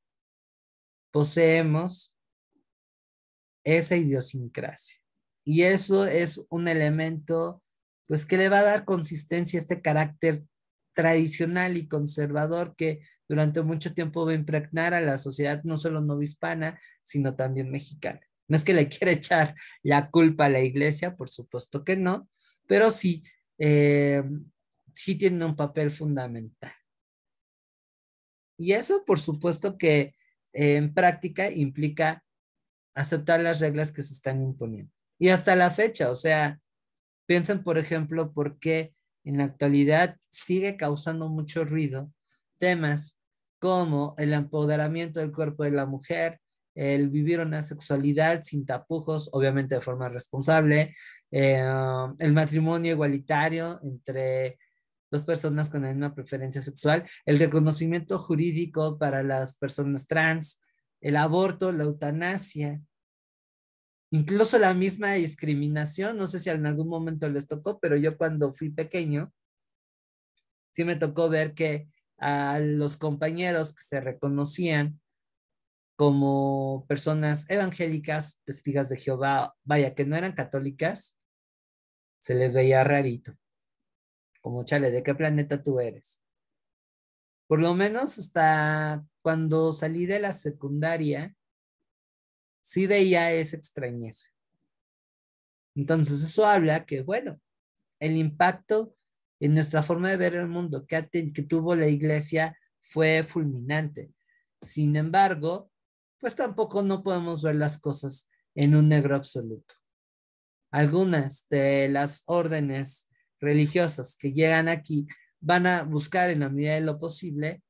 poseemos esa idiosincrasia. Y eso es un elemento, pues, que le va a dar consistencia a este carácter tradicional y conservador que durante mucho tiempo va a impregnar a la sociedad, no solo novohispana, sino también mexicana. No es que le quiera echar la culpa a la iglesia, por supuesto que no, pero sí, sí tiene un papel fundamental. Y eso, por supuesto que en práctica implica aceptar las reglas que se están imponiendo. Y hasta la fecha, o sea, piensen, por ejemplo, por qué en la actualidad sigue causando mucho ruido temas como el empoderamiento del cuerpo de la mujer, el vivir una sexualidad sin tapujos, obviamente de forma responsable, el matrimonio igualitario entre dos personas con la misma preferencia sexual, el reconocimiento jurídico para las personas trans, el aborto, la eutanasia, incluso la misma discriminación. No sé si en algún momento les tocó, pero yo cuando fui pequeño, sí me tocó ver que a los compañeros que se reconocían como personas evangélicas, testigos de Jehová, vaya, que no eran católicas, se les veía rarito. Como, chale, ¿de qué planeta tú eres? Por lo menos hasta cuando salí de la secundaria, sí veía esa extrañeza. Entonces eso habla que, bueno, el impacto en nuestra forma de ver el mundo que tuvo la iglesia fue fulminante. Sin embargo, pues tampoco no podemos ver las cosas en un negro absoluto. Algunas de las órdenes religiosas que llegan aquí van a buscar en la medida de lo posible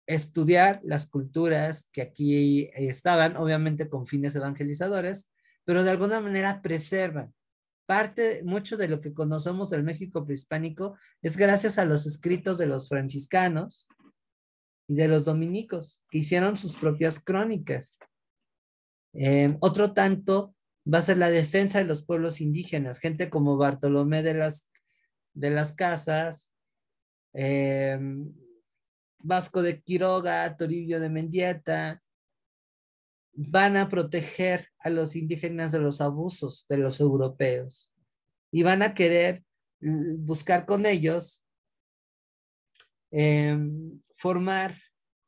estudiar las culturas que aquí estaban, obviamente con fines evangelizadores, pero de alguna manera preservan. Mucho de lo que conocemos del México prehispánico es gracias a los escritos de los franciscanos y de los dominicos, que hicieron sus propias crónicas. Otro tanto va a ser la defensa de los pueblos indígenas, gente como Bartolomé de las Casas, Vasco de Quiroga, Toribio de Mendieta, van a proteger a los indígenas de los abusos de los europeos y van a querer buscar con ellos formar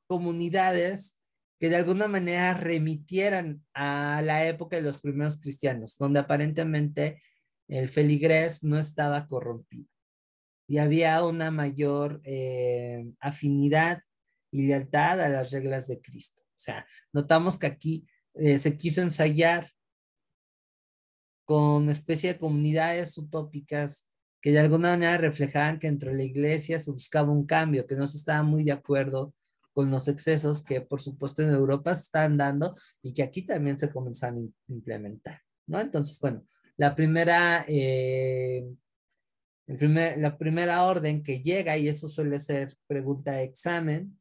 comunidades que de alguna manera remitieran a la época de los primeros cristianos, donde aparentemente el feligrés no estaba corrompido y había una mayor afinidad y lealtad a las reglas de Cristo. O sea, notamos que aquí se quiso ensayar con especie de comunidades utópicas que de alguna manera reflejaban que dentro de la iglesia se buscaba un cambio, que no se estaba muy de acuerdo con los excesos que por supuesto en Europa se están dando y que aquí también se comenzaron a implementar, ¿no? Entonces, bueno, la primera, la primera orden que llega, y eso suele ser pregunta de examen,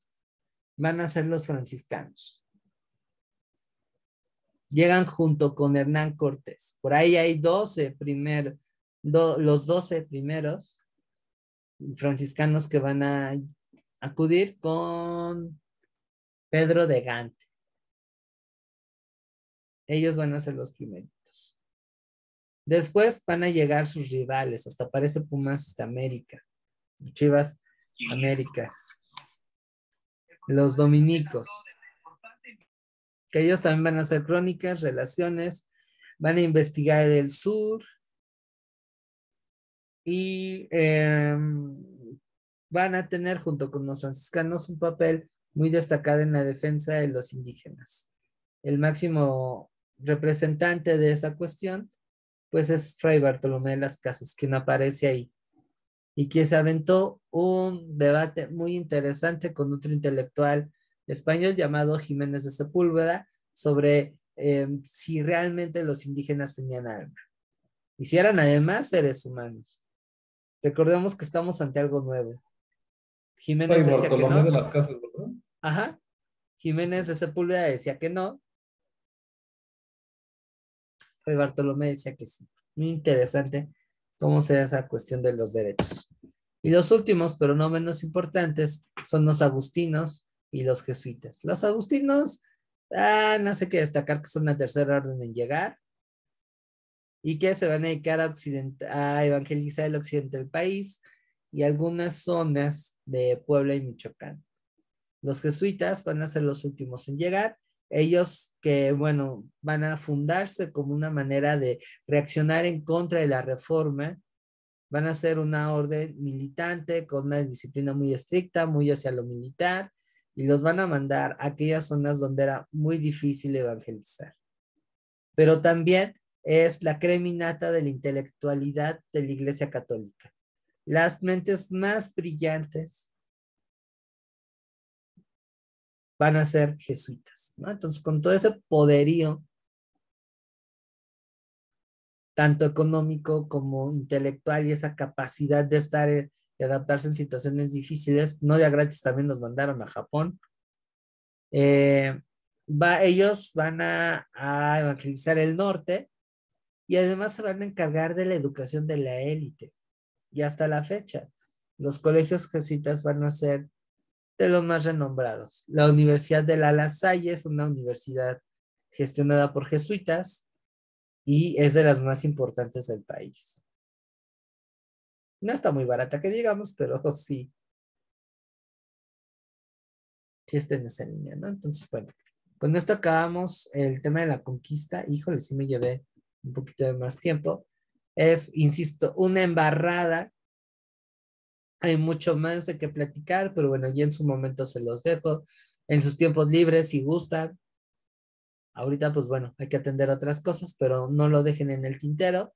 van a ser los franciscanos. Llegan junto con Hernán Cortés. Por ahí hay 12 los 12 primeros franciscanos que van a acudir con Pedro de Gante. Ellos van a ser los primeritos. Después van a llegar sus rivales, hasta parece Pumas hasta América, Chivas América, los dominicos, que ellos también van a hacer crónicas, relaciones, van a investigar el sur y van a tener junto con los franciscanos un papel muy destacado en la defensa de los indígenas. El máximo representante de esa cuestión, pues es Fray Bartolomé de las Casas, quien aparece ahí y que se aventó un debate muy interesante con otro intelectual español llamado Jiménez de Sepúlveda sobre si realmente los indígenas tenían alma y si eran además seres humanos. Recordemos que estamos ante algo nuevo. Fray Jiménez decía que Bartolomé de no. las Casas, ¿verdad? Ajá. Jiménez de Sepúlveda decía que no. Fray Bartolomé decía que sí. Muy interesante cómo se da esa cuestión de los derechos. Y los últimos, pero no menos importantes, son los agustinos y los jesuitas. Los agustinos, no sé qué destacar que son la tercera orden en llegar y que se van a dedicar a evangelizar el occidente del país y algunas zonas de Puebla y Michoacán. Los jesuitas van a ser los últimos en llegar. Ellos que, bueno, van a fundarse como una manera de reaccionar en contra de la reforma. Van a ser una orden militante con una disciplina muy estricta, muy hacia lo militar, y los van a mandar a aquellas zonas donde era muy difícil evangelizar. Pero también es la creminata de la intelectualidad de la Iglesia Católica. Las mentes más brillantes van a ser jesuitas, ¿no? Entonces, con todo ese poderío, tanto económico como intelectual y esa capacidad de estar y adaptarse en situaciones difíciles, no de a gratis también nos mandaron a Japón. Eh, ellos van a evangelizar el norte y además se van a encargar de la educación de la élite. Y hasta la fecha, los colegios jesuitas van a ser de los más renombrados. La Universidad de La Salle es una universidad gestionada por jesuitas y es de las más importantes del país. No está muy barata que digamos, pero sí, sí está en esa línea, ¿no? Entonces, bueno, con esto acabamos el tema de la conquista. Híjole, sí me llevé un poquito de más tiempo. Es, insisto, una embarrada. Hay mucho más de qué platicar, pero bueno, ya en su momento se los dejo. En sus tiempos libres, si gustan. Ahorita, pues bueno, hay que atender otras cosas, pero no lo dejen en el tintero.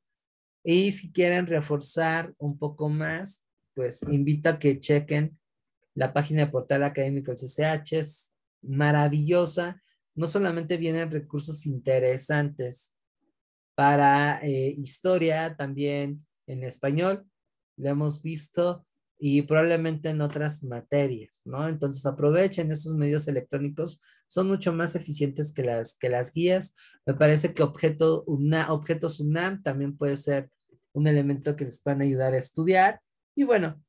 Y si quieren reforzar un poco más, pues invito a que chequen la página de Portal Académico del CCH. Es maravillosa. No solamente vienen recursos interesantes para historia, también en español, lo hemos visto, y probablemente en otras materias, ¿no? Entonces aprovechen esos medios electrónicos, son mucho más eficientes que las guías. Me parece que objetos UNAM también puede ser un elemento que les puedan ayudar a estudiar. Y bueno,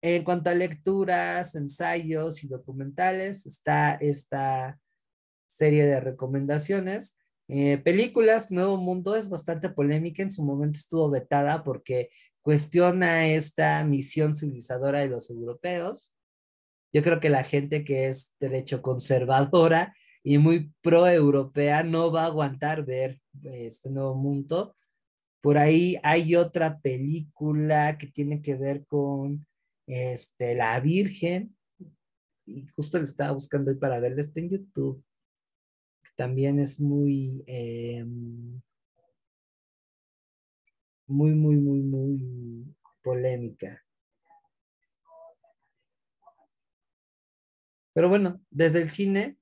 en cuanto a lecturas, ensayos y documentales, está esta serie de recomendaciones. Películas, Nuevo Mundo es bastante polémica, en su momento estuvo vetada porque cuestiona esta misión civilizadora de los europeos. Yo creo que la gente que es derecho conservadora y muy pro-europea no va a aguantar ver este Nuevo Mundo. Por ahí hay otra película que tiene que ver con la Virgen, y justo le estaba buscando hoy para verla, está en YouTube. También es muy muy, muy, muy, muy polémica. Pero bueno, desde el cine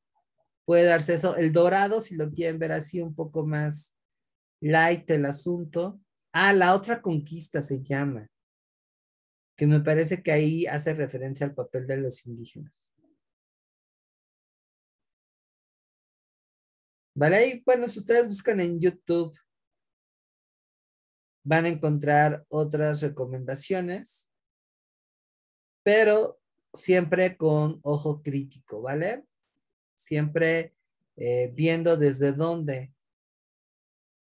puede darse eso. El Dorado, si lo quieren ver así un poco más light el asunto. Ah, La Otra Conquista se llama, que me parece que ahí hace referencia al papel de los indígenas. ¿Vale? Y bueno, si ustedes buscan en YouTube, van a encontrar otras recomendaciones, pero siempre con ojo crítico, ¿vale? Siempre viendo desde dónde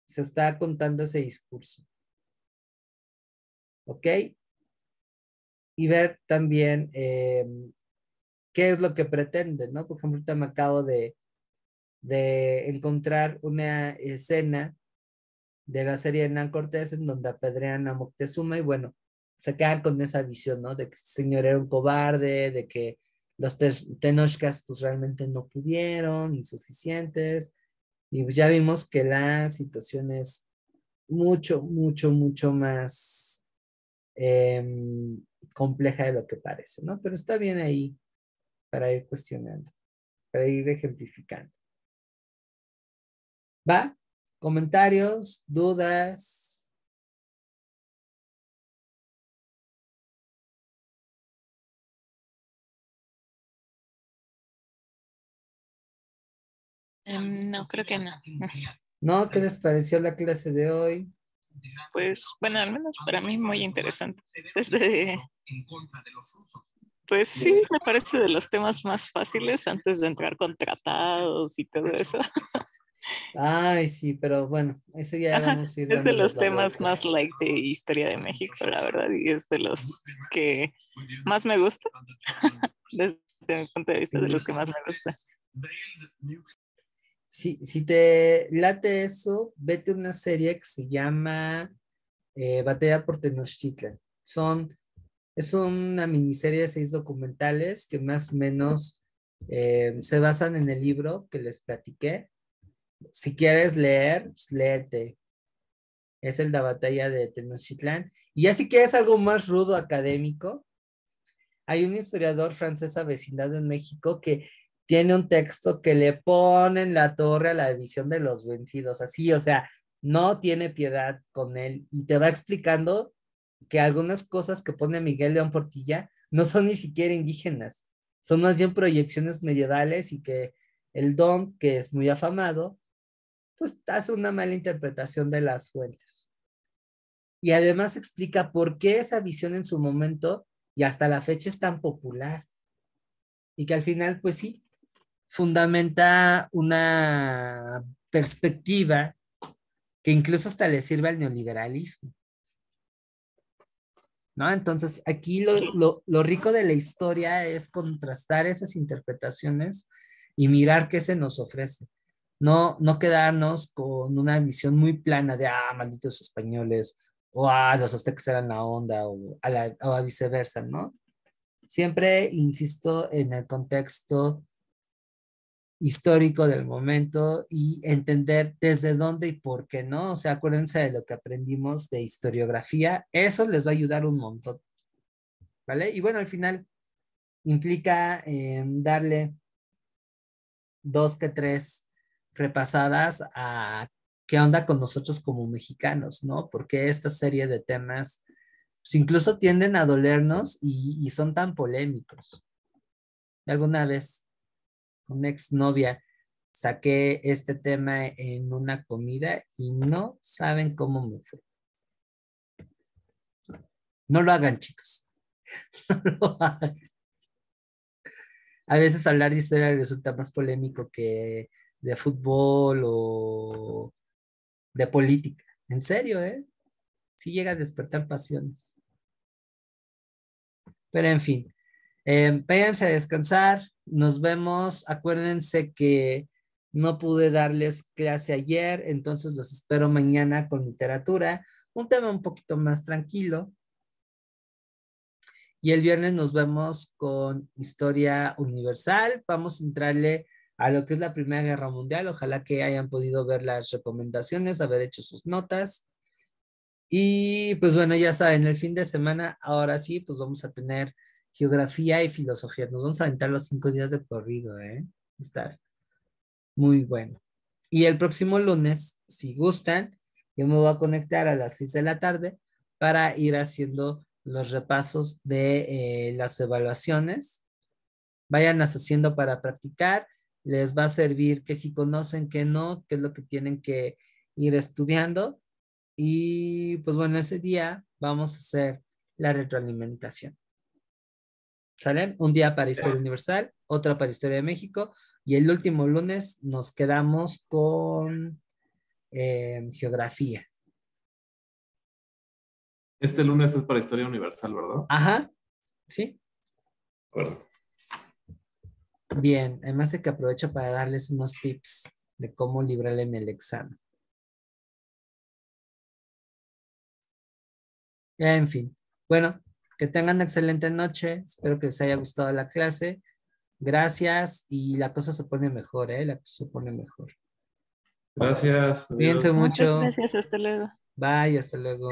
se está contando ese discurso, ¿ok? Y ver también qué es lo que pretende, ¿no? Por ejemplo, ahorita me acabo de encontrar una escena de la serie de Hernán Cortés en donde apedrean a Moctezuma y bueno, se quedan con esa visión, ¿no? De que este señor era un cobarde, de que los Tenochcas pues realmente no pudieron, insuficientes, y pues ya vimos que la situación es mucho, mucho, mucho más compleja de lo que parece, ¿no? Pero está bien ahí para ir cuestionando, para ir ejemplificando. ¿Va? ¿Comentarios? ¿Dudas? No, creo que no. ¿No? ¿Qué les pareció la clase de hoy? Pues, bueno, al menos para mí muy interesante. Desde, pues sí, me parece de los temas más fáciles antes de entrar con tratados y todo eso. Ay, sí, pero bueno, eso ya Ajá, vamos a ir es de dándole los temas más vueltas. like de historia de México, la verdad, y es de los que más me gusta, desde mi punto de vista, de Sí, los que más me gusta. sí, si te late eso, vete a una serie que se llama Batalla por Tenochtitlan. Es una miniserie de 6 documentales que más o menos se basan en el libro que les platiqué. Si quieres leer, pues léete. Es el de la batalla de Tenochtitlán. Y ya si quieres algo más rudo académico, hay un historiador francés avecindado en México que tiene un texto que le pone en la torre a la división de los vencidos, así, o sea, no tiene piedad con él y te va explicando que algunas cosas que pone Miguel León Portilla no son ni siquiera indígenas, son más bien proyecciones medievales y que el Don, que es muy afamado, pues hace una mala interpretación de las fuentes. Y además explica por qué esa visión en su momento y hasta la fecha es tan popular. Y que al final, pues sí, fundamenta una perspectiva que incluso hasta le sirve al neoliberalismo, ¿no? Entonces, aquí lo rico de la historia es contrastar esas interpretaciones y mirar qué se nos ofrece. No quedarnos con una visión muy plana de, malditos españoles, o los aztecas eran la onda, o a viceversa, ¿no? Siempre insisto en el contexto histórico del momento y entender desde dónde y por qué, ¿no? O sea, acuérdense de lo que aprendimos de historiografía, eso les va a ayudar un montón, ¿vale? Y bueno, al final implica darle 2 que 3 repasadas a qué onda con nosotros como mexicanos, ¿no? Porque esta serie de temas pues, incluso tienden a dolernos y son tan polémicos. Alguna vez una exnovia saqué este tema en una comida y no saben cómo me fue. No lo hagan, chicos. No lo hagan. A veces hablar de historia resulta más polémico que de fútbol o de política. En serio, ¿eh? Sí llega a despertar pasiones. Pero en fin, váyanse a descansar. Nos vemos. Acuérdense que no pude darles clase ayer, entonces los espero mañana con literatura. Un tema un poquito más tranquilo. Y el viernes nos vemos con historia universal. Vamos a entrarle a lo que es la Primera Guerra Mundial. Ojalá que hayan podido ver las recomendaciones, haber hecho sus notas. Y pues bueno, ya saben, el fin de semana, ahora sí, pues vamos a tener geografía y filosofía. Nos vamos a aventar los 5 días de corrido, ¿eh? Está muy bueno. Y el próximo lunes, si gustan, yo me voy a conectar a las 6 de la tarde para ir haciendo los repasos de las evaluaciones. Vayan haciendo para practicar. Les va a servir que si conocen, que no, qué es lo que tienen que ir estudiando. Y pues bueno, ese día vamos a hacer la retroalimentación. ¿Sale? Un día para Historia Universal, otro para Historia de México y el último lunes nos quedamos con Geografía. Este lunes es para Historia Universal, ¿verdad? Ajá, sí. Bueno. Bien, además de que aprovecho para darles unos tips de cómo librar en el examen. Ya, en fin. Bueno, que tengan excelente noche. Espero que les haya gustado la clase. Gracias y la cosa se pone mejor, ¿eh? La cosa se pone mejor. Gracias. Cuídense Adiós. Muchas mucho. gracias, hasta luego. Bye, hasta luego.